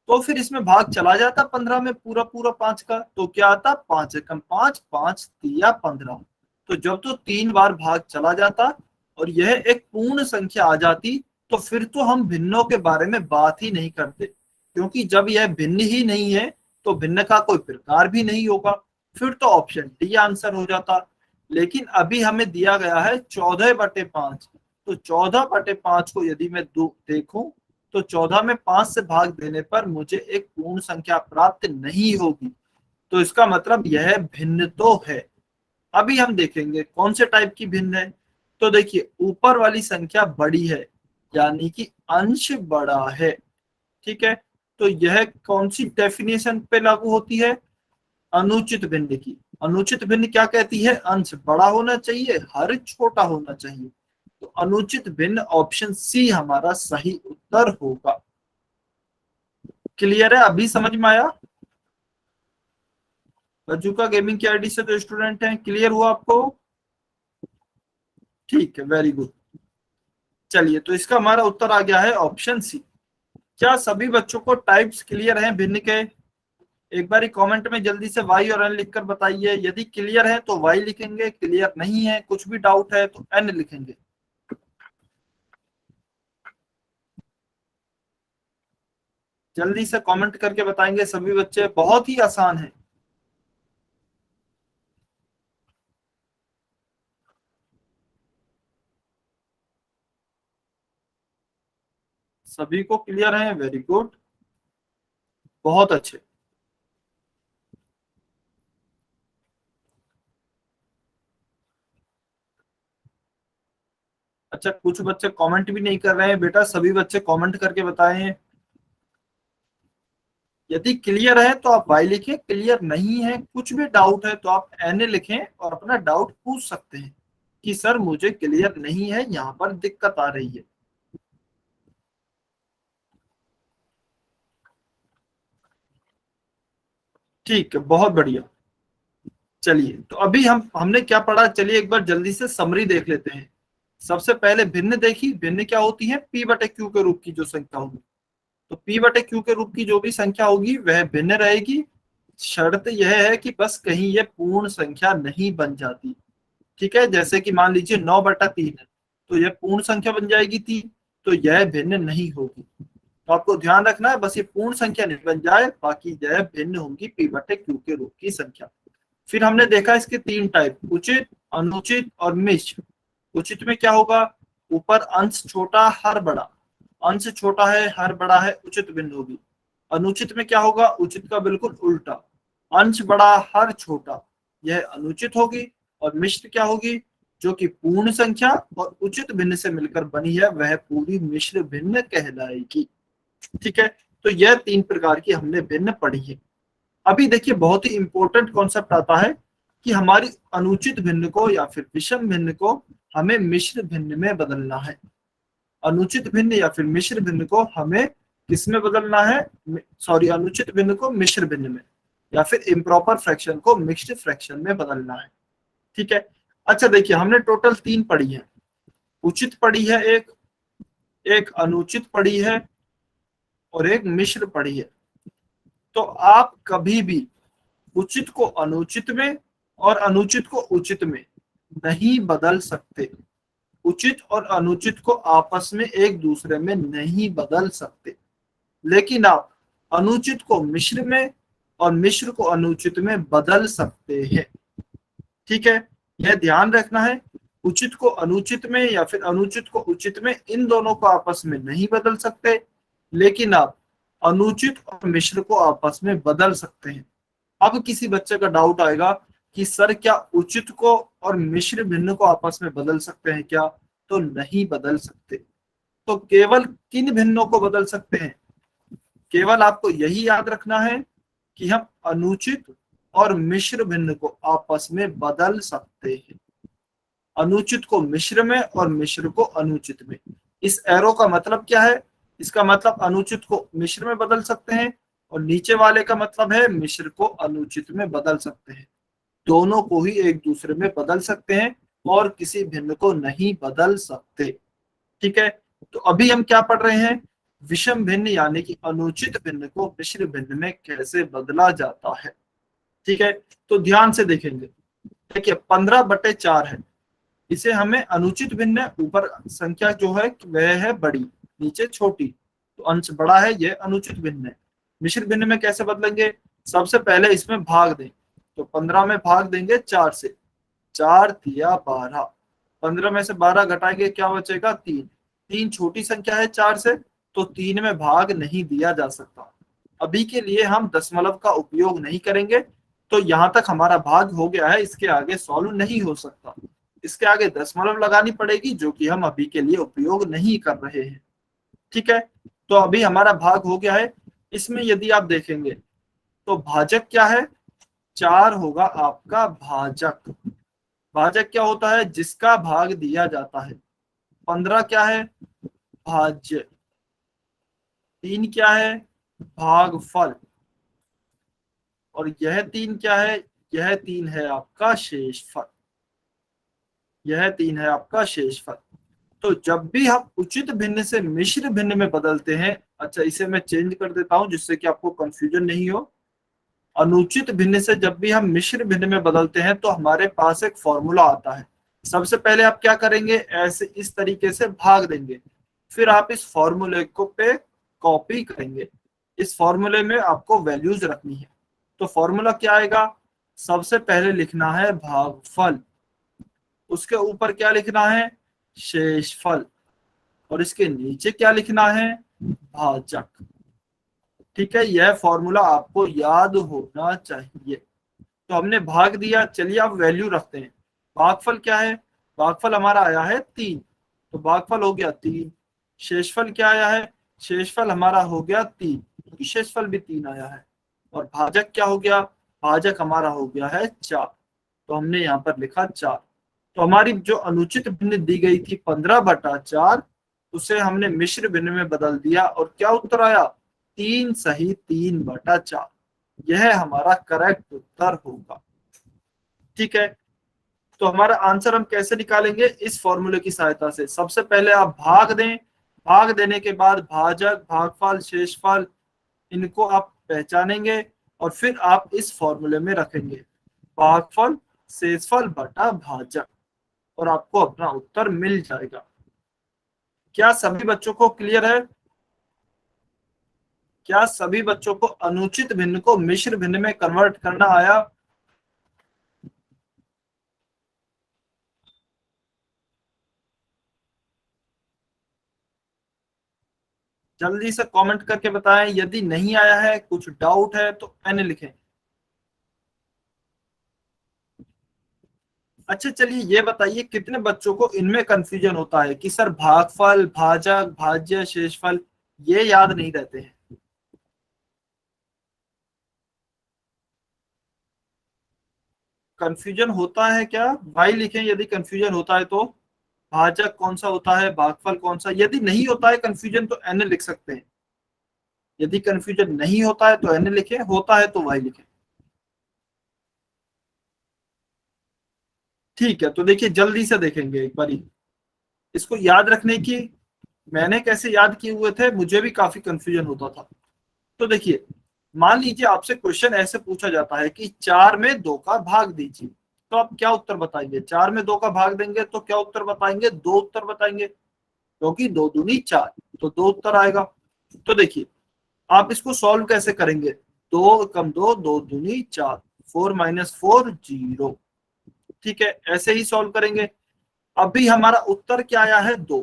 तो फिर इसमें भाग चला जाता 15 में, पूरा पूरा 5 का, तो क्या आता 5 एकम 5, 5 तिया 15। तो जब तो 3 बार भाग चला जाता और यह एक पूर्ण संख्या आ जाती, तो फिर तो हम भिन्नों के बारे में बात ही नहीं करते, क्योंकि जब यह भिन्न ही नहीं है तो भिन्न का कोई प्रकार भी नहीं होगा, फिर तो ऑप्शन डी आंसर हो जाता। लेकिन अभी हमें दिया गया है 14/5, तो 14/5 को यदि मैं देखूं तो 14 में 5 से भाग देने पर मुझे एक पूर्ण संख्या प्राप्त नहीं होगी, तो इसका मतलब यह भिन्न तो है। अभी हम देखेंगे कौन से टाइप की भिन्न है। तो देखिए ऊपर वाली संख्या बड़ी है, यानी कि अंश बड़ा है, ठीक है। तो यह कौन सी डेफिनेशन पे लागू होती है, अनुचित भिन्न की। अनुचित भिन्न क्या कहती है, अंश बड़ा होना चाहिए, हर छोटा होना चाहिए। तो अनुचित भिन्न ऑप्शन सी हमारा सही उत्तर होगा। क्लियर है, अभी समझ में आया। बजूका गेमिंग की आईडी से जो स्टूडेंट हैं, क्लियर हुआ आपको? ठीक है, वेरी गुड। चलिए, तो इसका हमारा उत्तर आ गया है ऑप्शन सी। क्या सभी बच्चों को टाइप्स क्लियर हैं भिन्न के? एक बार कमेंट में जल्दी से वाई और एन लिखकर बताइए। यदि क्लियर है तो वाई लिखेंगे, क्लियर नहीं है, कुछ भी डाउट है तो एन लिखेंगे। जल्दी से कमेंट करके बताएंगे सभी बच्चे, बहुत ही आसान है। सभी को क्लियर है, वेरी गुड, बहुत अच्छे। अच्छा, कुछ बच्चे कमेंट भी नहीं कर रहे हैं बेटा, सभी बच्चे कमेंट करके बताएं। यदि क्लियर है तो आप वाई लिखें, क्लियर नहीं है, कुछ भी डाउट है तो आप एन लिखें और अपना डाउट पूछ सकते हैं कि सर मुझे क्लियर नहीं है, यहाँ पर दिक्कत आ रही है। ठीक है, बहुत बढ़िया। चलिए, तो अभी हमने क्या पढ़ा, चलिए एक बार जल्दी से समरी देख लेते हैं। सबसे पहले भिन्न देखी, भिन्न क्या होती है, P/Q के रूप की जो संख्या होगी। तो P/Q के रूप की जो भी संख्या होगी वह भिन्न रहेगी। शर्त यह है कि बस कहीं यह पूर्ण संख्या नहीं बन जाती, ठीक है। जैसे कि मान लीजिए 9/3 है, तो यह पूर्ण संख्या बन जाएगी 3, तो यह भिन्न नहीं होगी। तो आपको ध्यान रखना है बस ये पूर्ण संख्या नहीं बन जाए, बाकी यह भिन्न होगी P/Q के रूप की संख्या। फिर हमने देखा इसके 3 टाइप, उचित, अनुचित और मिश्र। उचित में क्या होगा, ऊपर अंश छोटा हर बड़ा, अंश छोटा है हर बड़ा है, उचित भिन्न होगी। अनुचित में क्या होगा, उचित का बिल्कुल उल्टा, अंश बड़ा हर छोटा, यह अनुचित होगी। और मिश्र क्या होगी, जो कि पूर्ण संख्या और उचित भिन्न से मिलकर बनी है, वह पूरी मिश्र भिन्न कहलाएगी, ठीक है। तो यह 3 प्रकार की हमने भिन्न पढ़ी है। अभी देखिए बहुत ही इंपॉर्टेंट कॉन्सेप्ट आता है कि हमारी अनुचित भिन्न को या फिर विषम भिन्न को हमें मिश्र भिन्न में बदलना है। अनुचित भिन्न या फिर मिश्र भिन्न को हमें किस में बदलना है, सॉरी, अनुचित भिन्न को मिश्र भिन्न में, या फिर इम्प्रॉपर फ्रैक्शन को मिक्स्ड फ्रैक्शन में बदलना है, ठीक है। अच्छा देखिए, हमने टोटल 3 पढ़ी है, उचित पढ़ी है एक अनुचित पढ़ी है और एक मिश्र पढ़ी है। तो आप कभी भी उचित को अनुचित में और अनुचित को उचित में नहीं बदल सकते। उचित और अनुचित को आपस में एक दूसरे में नहीं बदल सकते, लेकिन आप अनुचित को मिश्र में और मिश्र को अनुचित में बदल सकते हैं, ठीक है। यह ध्यान रखना है, उचित को अनुचित में या फिर अनुचित को उचित में, इन दोनों को आपस में नहीं बदल सकते, लेकिन आप अनुचित और मिश्र को आपस में बदल सकते हैं। अब किसी बच्चे का डाउट आएगा कि सर क्या उचित को और मिश्र भिन्न को आपस में बदल सकते हैं क्या? तो नहीं बदल सकते। तो केवल किन भिन्नों को बदल सकते हैं? केवल आपको यही याद रखना है कि हम अनुचित और मिश्र भिन्न को आपस में बदल सकते हैं। अनुचित को मिश्र में और मिश्र को अनुचित में। इस एरो का मतलब क्या है? इसका मतलब अनुचित को मिश्र में बदल सकते हैं और नीचे वाले का मतलब है मिश्र को अनुचित में बदल सकते हैं। दोनों को ही एक दूसरे में बदल सकते हैं, और किसी भिन्न को नहीं बदल सकते। ठीक है, तो अभी हम क्या पढ़ रहे हैं, विषम भिन्न यानी कि अनुचित भिन्न को मिश्र भिन्न में कैसे बदला जाता है। ठीक है, तो ध्यान से देखेंगे। देखिए 15/4 है, इसे हमें अनुचित भिन्न, ऊपर संख्या जो है वह है बड़ी, नीचे छोटी, तो अंश बड़ा है, यह अनुचित भिन्न है। मिश्र भिन्न में कैसे बदलेंगे, सबसे पहले इसमें भाग दें, तो 15 में भाग देंगे 4 से, 4 तिया 12, 15 में से 12 घटाएंगे क्या बचेगा 3, 3 छोटी संख्या है 4 से, तो 3 में भाग नहीं दिया जा सकता। अभी के लिए हम दशमलव का उपयोग नहीं करेंगे, तो यहाँ तक हमारा भाग हो गया है, इसके आगे सॉल्व नहीं हो सकता, इसके आगे दशमलव लगानी पड़ेगी, जो कि हम अभी के लिए उपयोग नहीं कर रहे हैं। ठीक है, तो अभी हमारा भाग हो गया है। इसमें यदि आप देखेंगे तो भाजक क्या है, 4 होगा आपका भाजक। भाजक क्या होता है, जिसका भाग दिया जाता है। 15 क्या है, भाज्य। 3 क्या है, भागफल। और यह 3 क्या है, यह 3 है आपका शेषफल, यह 3 है आपका शेषफल। तो जब भी हम उचित भिन्न से मिश्र भिन्न में बदलते हैं, अच्छा इसे मैं चेंज कर देता हूं जिससे कि आपको कंफ्यूजन नहीं हो। अनुचित भिन्न से जब भी हम मिश्र भिन्न में बदलते हैं तो हमारे पास एक फॉर्मूला आता है। सबसे पहले आप क्या करेंगे, ऐसे इस तरीके से भाग देंगे, फिर आप इस फॉर्मूले को पे कॉपी करेंगे। इस फॉर्मूले में आपको वैल्यूज रखनी है। तो फॉर्मूला क्या आएगा, सबसे पहले लिखना है भागफल, उसके ऊपर क्या लिखना है, शेषफल, और इसके नीचे क्या लिखना है, भाजक। ठीक है, यह फॉर्मूला आपको याद होना चाहिए। तो हमने भाग दिया, चलिए अब वैल्यू रखते हैं। भागफल क्या है, भागफल हमारा आया है 3, तो भागफल हो गया 3। शेषफल क्या आया है, शेषफल हमारा हो गया 3, क्योंकि शेषफल भी 3 आया है। और भाजक क्या हो गया, भाजक हमारा हो गया है 4, तो हमने यहाँ पर लिखा 4। तो हमारी जो अनुचित भिन्न दी गई थी 15/4, उसे हमने मिश्र भिन्न में बदल दिया, और क्या उत्तर आया, 3 सही 3/4। यह हमारा करेक्ट उत्तर होगा। ठीक है, तो हमारा आंसर हम कैसे निकालेंगे, इस फॉर्मूले की सहायता से। सबसे पहले आप भाग दें, भाग देने के बाद भाजक, भागफल, शेषफल, इनको आप पहचानेंगे, और फिर आप इस फॉर्मूले में रखेंगे भागफल शेषफल बटा भाजक, और आपको अपना उत्तर मिल जाएगा। क्या सभी बच्चों को क्लियर है, क्या सभी बच्चों को अनुचित भिन्न को मिश्र भिन्न में कन्वर्ट करना आया। जल्दी से कमेंट करके बताएं, यदि नहीं आया है, कुछ डाउट है तो एन लिखें। अच्छा चलिए ये बताइए, कितने बच्चों को इनमें कंफ्यूजन होता है कि सर भागफल, भाजक, भाज्य, शेषफल ये याद नहीं रहते हैं। कंफ्यूजन होता है क्या, भाई लिखें यदि कंफ्यूजन होता है तो। भाजक कौन सा होता है, भागफल कौन सा, यदि नहीं होता है कंफ्यूजन तो एन लिख सकते हैं। यदि कंफ्यूजन नहीं होता है तो एन लिखें, होता है तो वाई लिखें। ठीक है, तो देखिए जल्दी से देखेंगे एक बारी इसको याद रखने की। मैंने कैसे याद किए हुए थे, मुझे भी काफी कंफ्यूजन होता था। तो देखिए मान लीजिए आपसे क्वेश्चन ऐसे पूछा जाता है कि 4 में 2 का भाग दीजिए, तो आप क्या उत्तर बताएंगे। 4 में 2 का भाग देंगे तो क्या उत्तर बताएंगे, 2 उत्तर बताएंगे, क्योंकि 2 दूनी 4, तो 2 उत्तर आएगा। तो देखिए आप इसको सॉल्व कैसे करेंगे, 2 कम 2, 2 दूनी 4, 4 - 4 0। ठीक है, ऐसे ही सॉल्व करेंगे। अभी हमारा उत्तर क्या आया है 2,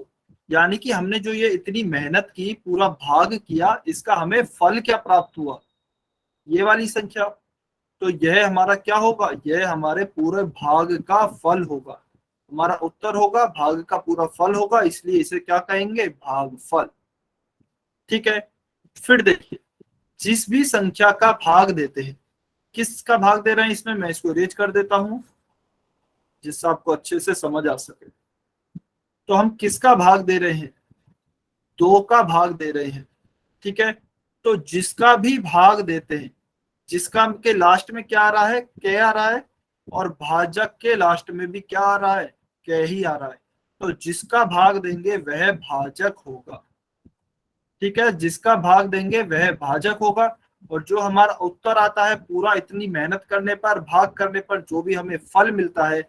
यानी कि हमने जो ये इतनी मेहनत की, पूरा भाग किया, इसका हमें फल क्या प्राप्त हुआ, ये वाली संख्या। तो यह हमारा क्या होगा, यह हमारे पूरे भाग का फल होगा। हमारा उत्तर होगा भाग का पूरा फल होगा, इसलिए इसे क्या कहेंगे, भागफल। ठीक है, फिर देखिए जिस भी संख्या का भाग देते हैं, किसका भाग दे रहे हैं, इसमें मैं इसको इरेज कर देता हूं जिससे आपको अच्छे से समझ आ सके। तो हम किसका भाग दे रहे हैं, 2 का भाग दे रहे हैं। ठीक है, तो जिसका भी भाग देते हैं, जिसका के लास्ट में क्या आ रहा है, के आ रहा है, और भाजक के लास्ट में भी क्या आ रहा है, कह ही आ रहा है, तो जिसका भाग देंगे वह भाजक होगा। ठीक है, जिसका भाग देंगे वह भाजक होगा। और जो हमारा उत्तर आता है पूरा इतनी मेहनत करने पर, भाग करने पर जो भी हमें फल मिलता है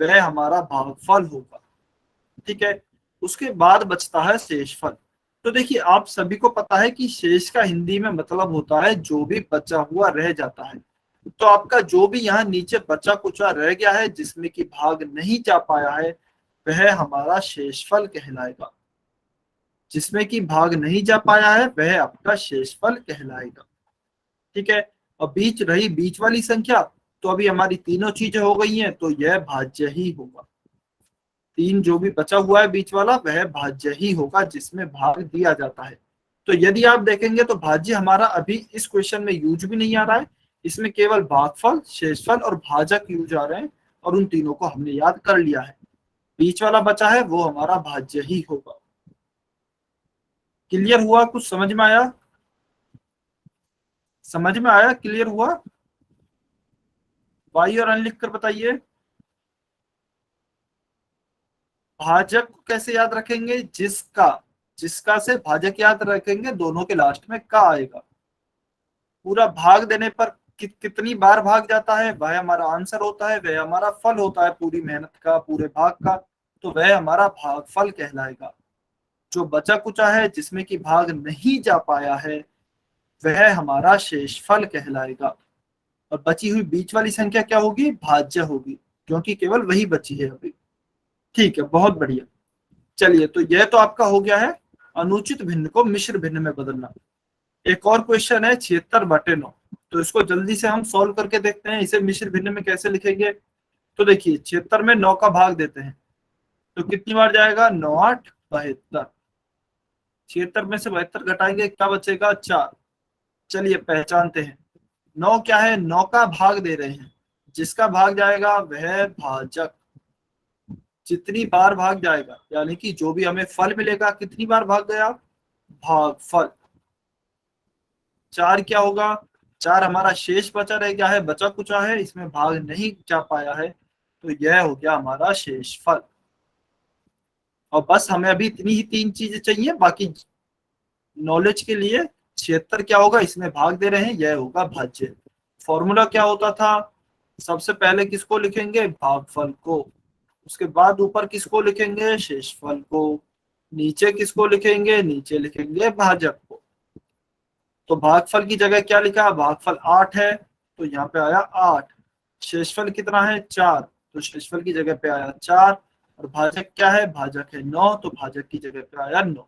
वह हमारा भागफल होगा। ठीक है, उसके बाद बचता है शेषफल। तो देखिए आप सभी को पता है कि शेष का हिंदी में मतलब होता है जो भी बचा हुआ रह जाता है। तो आपका जो भी यहाँ नीचे बचा कुचा रह गया है जिसमें कि भाग नहीं जा पाया है वह हमारा शेषफल कहलाएगा। जिसमें कि भाग नहीं जा पाया है वह आपका शेषफल कहलाएगा। ठीक है, और बीच रही बीच वाली संख्या, तो अभी हमारी तीनों चीजें हो गई हैं, तो यह भाज्य ही होगा। तीन जो भी बचा हुआ है बीच वाला वह भाज्य ही होगा जिसमें भाग दिया जाता है। तो यदि आप देखेंगे तो भाज्य हमारा अभी इस क्वेश्चन में यूज भी नहीं आ रहा है, इसमें केवल भागफल, शेषफल और भाजक यूज आ रहे हैं, और उन तीनों को हमने याद कर लिया है। बीच वाला बचा है वो हमारा भाज्य ही होगा। क्लियर हुआ? कुछ समझ में आया? समझ में आया? क्लियर हुआ? वाई और अन लिख कर बताइए। भाजक को कैसे याद रखेंगे? जिसका, जिसका से भाजक याद रखेंगे, दोनों के लास्ट में का आएगा। पूरा भाग देने पर कितनी बार भाग जाता है वह हमारा आंसर होता है, वह हमारा फल होता है पूरी मेहनत का, पूरे भाग का, तो वह हमारा भागफल कहलाएगा। जो बचा कुचा है जिसमें कि भाग नहीं जा पाया है वह हमारा शेषफल कहलाएगा। और बची हुई बीच वाली संख्या क्या होगी? भाज्य होगी, क्योंकि केवल वही बची है अभी। ठीक है, बहुत बढ़िया। चलिए, तो यह तो आपका हो गया है अनुचित भिन्न को मिश्र भिन्न में बदलना। एक और क्वेश्चन है 76/9, तो इसको जल्दी से हम सॉल्व करके देखते हैं। इसे मिश्र भिन्न में कैसे लिखेंगे? तो देखिए 76 में 9 का भाग देते हैं तो कितनी बार जाएगा? 9 8 72। 76 में से 72 घटाएंगे क्या बचेगा? 4। चलिए पहचानते हैं। 9 क्या है? 9 का भाग दे रहे हैं, जिसका भाग जाएगा वह भाजक। जितनी बार भाग जाएगा यानी कि जो भी हमें फल मिलेगा कितनी बार भाग गया? भागफल। 4 क्या होगा? 4 हमारा शेष बचा रह गया है, बचा कुचा है, इसमें भाग नहीं जा पाया है, तो यह हो गया हमारा शेषफल। और बस हमें अभी इतनी ही 3 चीजें चाहिए, बाकी नॉलेज के लिए 76 क्या होगा? इसमें भाग दे रहे हैं, यह होगा भाज्य। फॉर्मूला क्या होता था? सबसे पहले किसको लिखेंगे? भागफल को। उसके बाद ऊपर किसको लिखेंगे? शेषफल को। नीचे किसको लिखेंगे? नीचे लिखेंगे भाजक को। तो भागफल की जगह क्या लिखा? भागफल 8 है, तो यहाँ पे आया 8। शेषफल कितना है? 4, तो शेषफल की जगह पे आया 4। और भाजक क्या है? भाजक है 9, तो भाजक की जगह पे आया 9।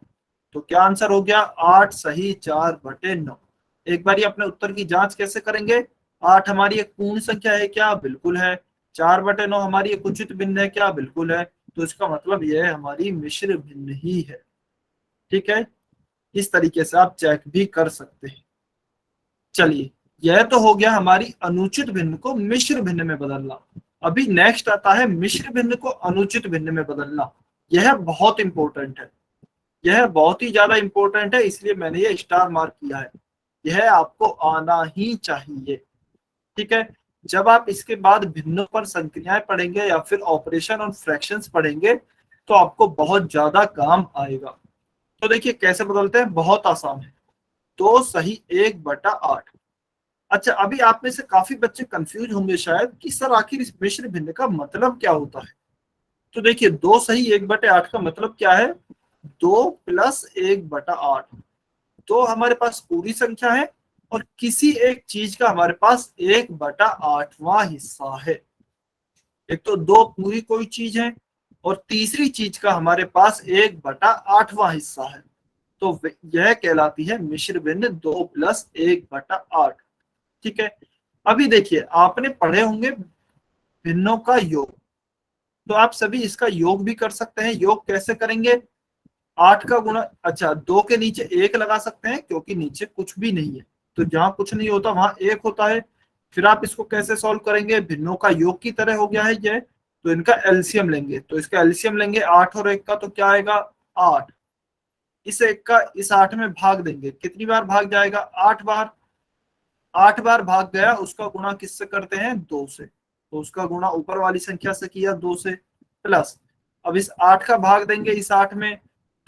तो क्या आंसर हो गया? 8 सही 4/9। एक बार अपने उत्तर की जांच कैसे करेंगे? 8 हमारी एक पूर्ण संख्या है क्या? बिल्कुल है। 4/9 हमारी एक उचित भिन्न है क्या? बिल्कुल है। तो इसका मतलब यह हमारी मिश्र भिन्न ही है। ठीक है, इस तरीके से आप चेक भी कर सकते हैं। चलिए, यह तो हो गया हमारी अनुचित भिन्न को मिश्र भिन्न में बदलना। अभी नेक्स्ट आता है मिश्र भिन्न को अनुचित भिन्न में बदलना। यह बहुत इंपॉर्टेंट है, यह बहुत ही ज्यादा इंपॉर्टेंट है, इसलिए मैंने ये स्टार मार्क किया है। यह आपको आना ही चाहिए। ठीक है, जब आप इसके बाद भिन्नों पर संक्रियाएं पढ़ेंगे या फिर ऑपरेशन और फ्रैक्शंस पढ़ेंगे तो आपको बहुत ज्यादा काम आएगा। तो देखिए कैसे बदलते हैं, बहुत आसान है। 2 सही 1/8। अच्छा, अभी आप में से काफी बच्चे कंफ्यूज होंगे शायद कि सर आखिर इस मिश्र भिन्न का मतलब क्या होता है। तो देखिए 2 सही 1/8 का मतलब क्या है? 2 + 1/8। तो हमारे पास पूरी संख्या है और किसी एक चीज का हमारे पास 1/8वां हिस्सा है। एक तो 2 पूरी कोई चीज है और तीसरी चीज का हमारे पास 1/8वां हिस्सा है, तो यह कहलाती है मिश्र भिन्न 2 + 1/8। ठीक है, अभी देखिए आपने पढ़े होंगे भिन्नों का योग, तो आप सभी इसका योग भी कर सकते हैं। योग कैसे करेंगे? 8 का गुणा, अच्छा 2 के नीचे 1 लगा सकते हैं क्योंकि नीचे कुछ भी नहीं है, तो जहां कुछ नहीं होता वहां 1 होता है। फिर आप इसको कैसे सॉल्व करेंगे? भिन्नों का योग की तरह हो गया है यह, तो इनका एलसीएम लेंगे। तो इसका एलसीएम लेंगे 8 और 1 का, तो क्या आएगा? 8। इस 1 का इस 8 में भाग देंगे, कितनी बार भाग जाएगा? 8 बार। 8 बार भाग गया, उसका गुणा किससे करते हैं? 2 से। तो उसका गुणा ऊपर वाली संख्या से किया 2 से, प्लस अब इस 8 का भाग देंगे इस 8 में,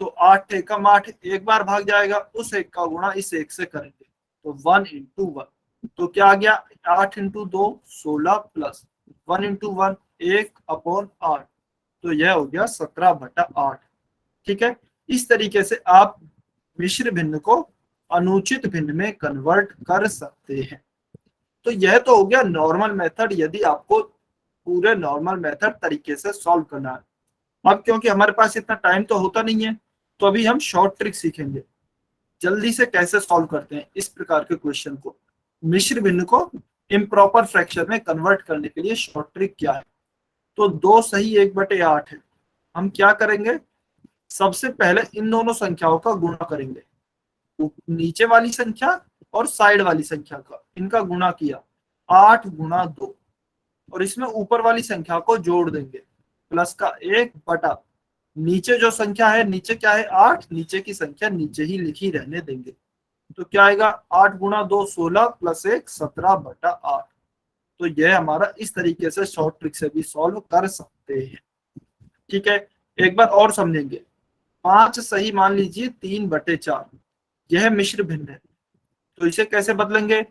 तो 8 एकम 8 एक बार भाग जाएगा, उस 1 का गुणा इस 1 से करेंगे, तो 1 इंटू 1, तो क्या आ गया 8 इंटू 2 16 प्लस 1 इंटू 1 1/8, तो यह हो गया 17/8। ठीक है, इस तरीके से आप मिश्र भिन्न को अनुचित भिन्न में कन्वर्ट कर सकते हैं। तो यह तो हो गया नॉर्मल मेथड, यदि आपको पूरे नॉर्मल मेथड तरीके से सॉल्व करना है। अब क्योंकि हमारे पास इतना टाइम तो होता नहीं है, तो अभी हम शॉर्ट ट्रिक सीखेंगे जल्दी से कैसे सॉल्व करते हैं इस प्रकार के क्वेश्चन को। मिश्र भिन्न को इम्प्रॉपर फ्रैक्शन में कन्वर्ट करने के लिए शॉर्ट ट्रिक क्या है, तो 2 सही 1/8 है। हम क्या करेंगे, सबसे पहले इन दोनों संख्याओं का गुणा करेंगे, नीचे वाली संख्या और साइड वाली संख्या का, इनका गुणा किया 8 गुणा 2, और इसमें ऊपर वाली संख्या को जोड़ देंगे प्लस का 1 बटा नीचे जो संख्या है, नीचे क्या है 8, नीचे की संख्या नीचे ही लिखी रहने देंगे, तो क्या आएगा 8 गुणा 2 16 प्लस 1 17/8। तो यह हमारा इस तरीके से शॉर्ट ट्रिक से भी सॉल्व कर सकते हैं। ठीक है, एक बार और समझेंगे। 5 सही मान लीजिए 3/4, यह मिश्र भिन्न है, तो इसे कैसे बदलेंगे,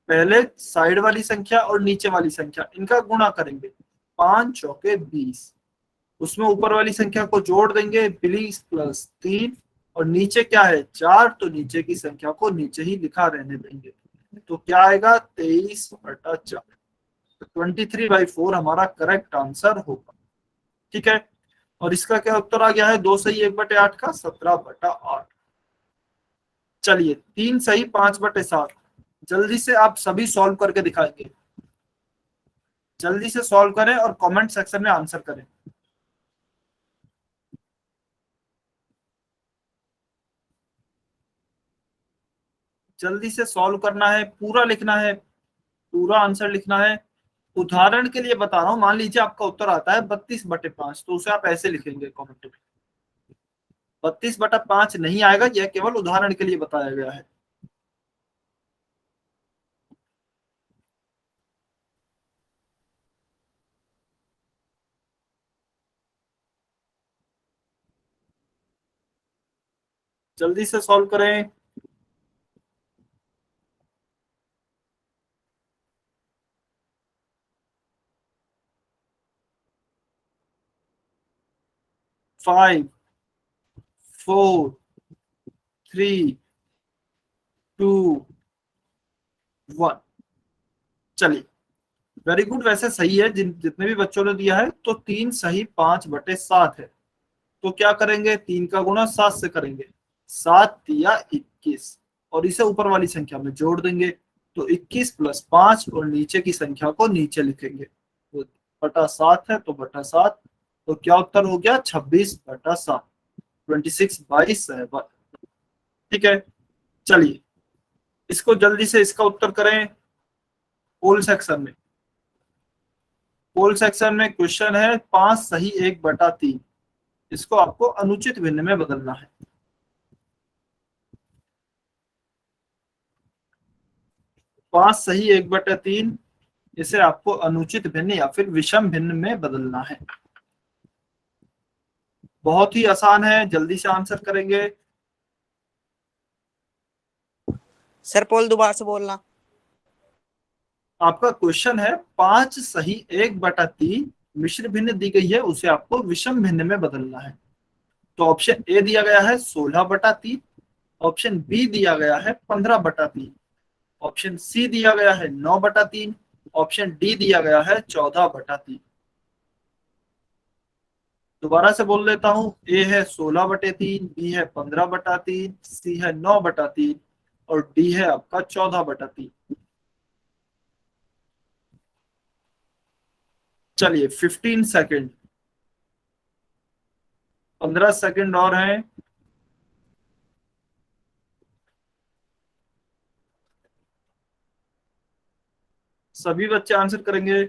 पहले साइड वाली संख्या और नीचे वाली संख्या इनका गुणा करेंगे, 5 चौके 20, उसमें ऊपर वाली संख्या को जोड़ देंगे 20 प्लस 3, और नीचे क्या है 4, तो नीचे की संख्या को नीचे ही लिखा रहने देंगे, तो क्या आएगा 23/4, 23/4 हमारा करेक्ट आंसर होगा। ठीक है, और इसका क्या उत्तर आ गया है, 2 सही 1/8 का 17/8। चलिए 3 सही 5/7, जल्दी से आप सभी सॉल्व करके दिखाएंगे, जल्दी से सॉल्व करें और कमेंट सेक्शन में आंसर करें। जल्दी से सॉल्व करना है, पूरा लिखना है, पूरा आंसर लिखना है। उदाहरण के लिए बता रहा हूं, मान लीजिए आपका उत्तर आता है 32/5, तो उसे आप ऐसे लिखेंगे कमेंट में, 32/5 नहीं आएगा, यह केवल उदाहरण के लिए बताया गया है। जल्दी से सॉल्व करें। फाइव, 4, 3, 2, 1। चलिए वेरी गुड, वैसे सही है, जितने भी बच्चों ने दिया है, तो 3 सही 5/7 है। तो क्या करेंगे, 3 का गुणा 7 से करेंगे, 7 दिया 21, और इसे ऊपर वाली संख्या में जोड़ देंगे, तो 21 प्लस 5, और नीचे की संख्या को नीचे लिखेंगे, तो बटा 7 है, तो बटा 7, तो क्या उत्तर हो गया 26/7, 26/7। ठीक है, चलिए इसको जल्दी से इसका उत्तर करें। पोल सेक्शन में, पोल सेक्शन में क्वेश्चन है 5 सही 1/3, इसको आपको अनुचित भिन्न में बदलना है। 5 सही 1/3, इसे आपको अनुचित भिन्न या फिर विषम भिन्न में बदलना है। बहुत ही आसान है, जल्दी से आंसर करेंगे। सर पोल दोबारा से बोलना। आपका क्वेश्चन है 5 सही 1/3 मिश्र भिन्न दी गई है, उसे आपको विषम भिन्न में बदलना है। तो ऑप्शन ए दिया गया है 16/3, ऑप्शन बी दिया गया है 15/3, ऑप्शन सी दिया गया है 9/3, ऑप्शन डी दिया गया है 14/3। दोबारा से बोल देता हूं, ए है 16/3, बी है 15/3, सी है 9/3, और डी है आपका 14/3। चलिए 15 सेकेंड, 15 सेकेंड और हैं। सभी बच्चे आंसर करेंगे।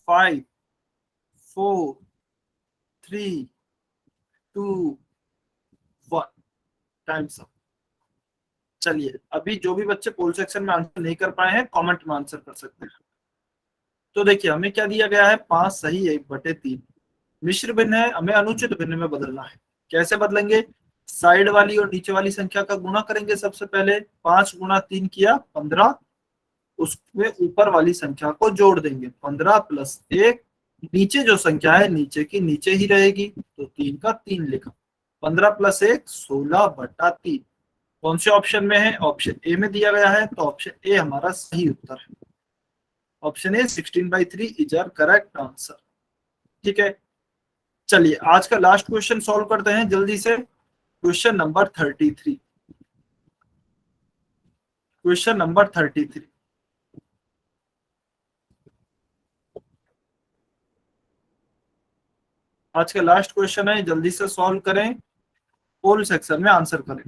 Five, 4, 3, 2, 1, times up. चलिए अभी जो भी बच्चे पोल सेक्शन में आंसर नहीं कर पाए हैं कमेंट में आंसर कर सकते हैं। तो देखिए हमें क्या दिया गया है, 5 सही 1/3। मिश्र भिन्न है, हमें अनुचित भिन्न में बदलना है। कैसे बदलेंगे, साइड वाली और नीचे वाली संख्या का गुणा करेंगे। सबसे पहले 5 गुणा 3 किया 15, उसमें ऊपर वाली संख्या को जोड़ देंगे। 15 प्लस 1, नीचे जो संख्या है नीचे की नीचे ही रहेगी, तो 3 का 3 लिखा। 15 प्लस 1 16/3। कौन से ऑप्शन में है, ऑप्शन ए में दिया गया है, तो ऑप्शन ए हमारा सही उत्तर है। Option A 16/3 is our correct answer. ठीक है, चलिए आज का लास्ट क्वेश्चन सॉल्व करते हैं जल्दी से। Question number 33। क्वेश्चन नंबर 33 आज का लास्ट क्वेश्चन है, जल्दी से सॉल्व करें, पोल सेक्शन में आंसर करें।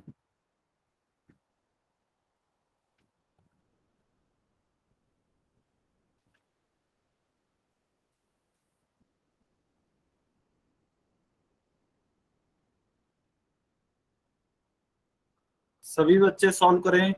सभी बच्चे सॉल्व करें।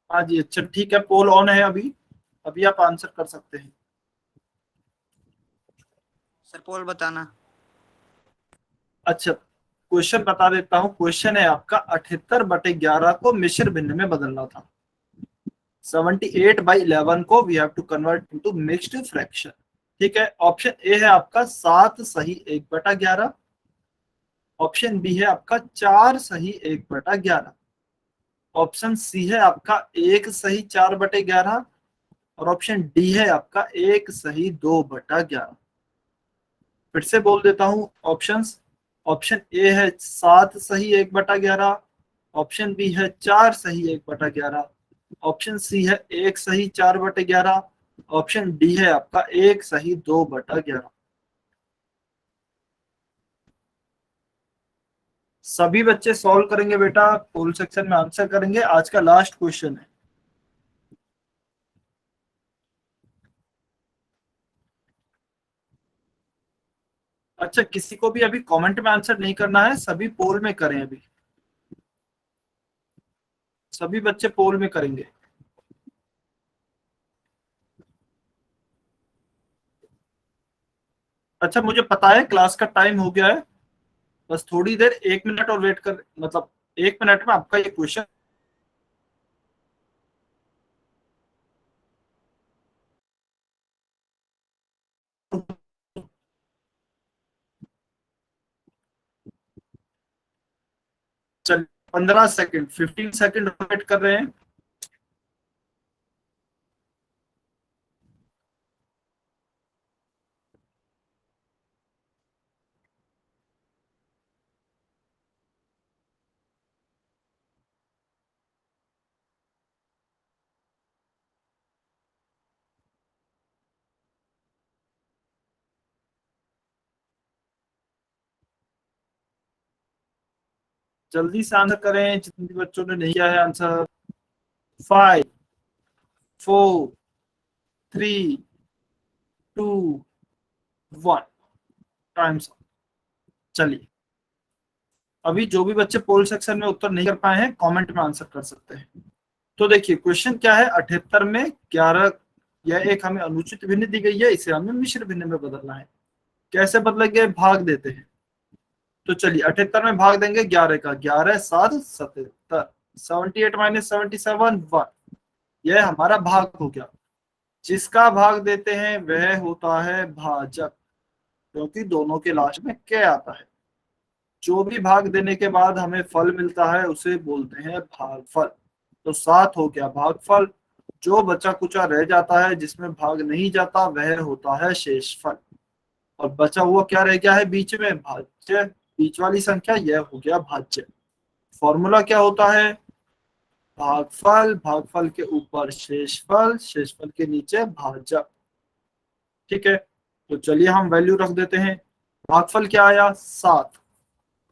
हाँ जी, अच्छा ठीक है, पोल ऑन है अभी, अभी आप आंसर कर सकते हैं। सर पोल बताना। अच्छा क्वेश्चन बता देता हूँ। क्वेश्चन है आपका 78/11 को मिश्र भिन्न में बदलना था। 78/11 को we have to convert into mixed fraction. ठीक है, ऑप्शन ए है आपका 7 सही 1/11। ऑप्शन बी है आपका 4 सही 1/11। ऑप्शन सी है आपका 1 सही 4/11 और ऑप्शन डी है आपका 1 सही 2/11। फिर से बोल देता हूं ऑप्शंस। ऑप्शन ए है 7 सही 1/11। ऑप्शन बी है 4 सही 1/11। ऑप्शन सी है 1 सही 4/11। ऑप्शन डी है आपका 1 सही 2/11। सभी बच्चे सॉल्व करेंगे बेटा, पोल सेक्शन में आंसर करेंगे। आज का लास्ट क्वेश्चन है। अच्छा किसी को भी अभी कमेंट में आंसर नहीं करना है, सभी पोल में करें। अभी सभी बच्चे पोल में करेंगे। अच्छा मुझे पता है क्लास का टाइम हो गया है, बस थोड़ी देर 1 मिनट और वेट कर, मतलब 1 मिनट में आपका ये क्वेश्चन। चल 15 सेकंड 15 सेकंड वेट कर रहे हैं। जल्दी से आंसर करें जितने भी बच्चों ने नहीं किया है आंसर। 5 4 3 2 1 टाइम। चलिए अभी जो भी बच्चे पोल सेक्शन में उत्तर नहीं कर पाए हैं कमेंट में आंसर कर सकते हैं। तो देखिए क्वेश्चन क्या है, 78 में 11, यह एक हमें अनुचित भिन्न दी गई है, इसे हमें मिश्र भिन्न में बदलना है। कैसे बदलेंगे, भाग देते हैं। तो चलिए 78 में भाग देंगे 11 का, 11 7 77, 78 माइनस 77 1, यह हमारा भाग हो गया। जिसका भाग देते हैं वह होता है भाजक, क्योंकि दोनों के लास्ट में क्या आता है। जो भी भाग देने के बाद हमें फल मिलता है उसे बोलते हैं भागफल। तो 7 हो गया भागफल। जो बचा कुचा रह जाता है जिसमें भाग नहीं जाता वह होता है शेषफल। और बचा हुआ क्या रह गया है बीच में, भाज्य। बीच वाली संख्या यह हो गया भाज्य। फॉर्मूला क्या होता है, भागफल, भागफल के ऊपर शेषफल, शेषफल के नीचे भाजक। ठीक है, तो चलिए हम वैल्यू रख देते हैं। भागफल क्या आया 7,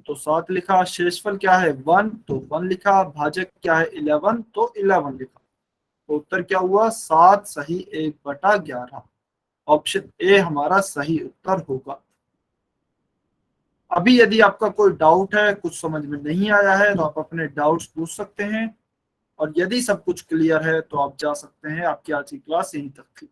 तो 7 लिखा, शेषफल क्या है 1 तो 1 लिखा, भाजक क्या है 11 तो 11 लिखा। तो उत्तर क्या हुआ 7 सही 1/11। ऑप्शन ए हमारा सही उत्तर होगा। अभी यदि आपका कोई डाउट है, कुछ समझ में नहीं आया है, तो आप अपने डाउट्स पूछ सकते हैं, और यदि सब कुछ क्लियर है तो आप जा सकते हैं। आपकी आज की क्लास यहीं तक थी।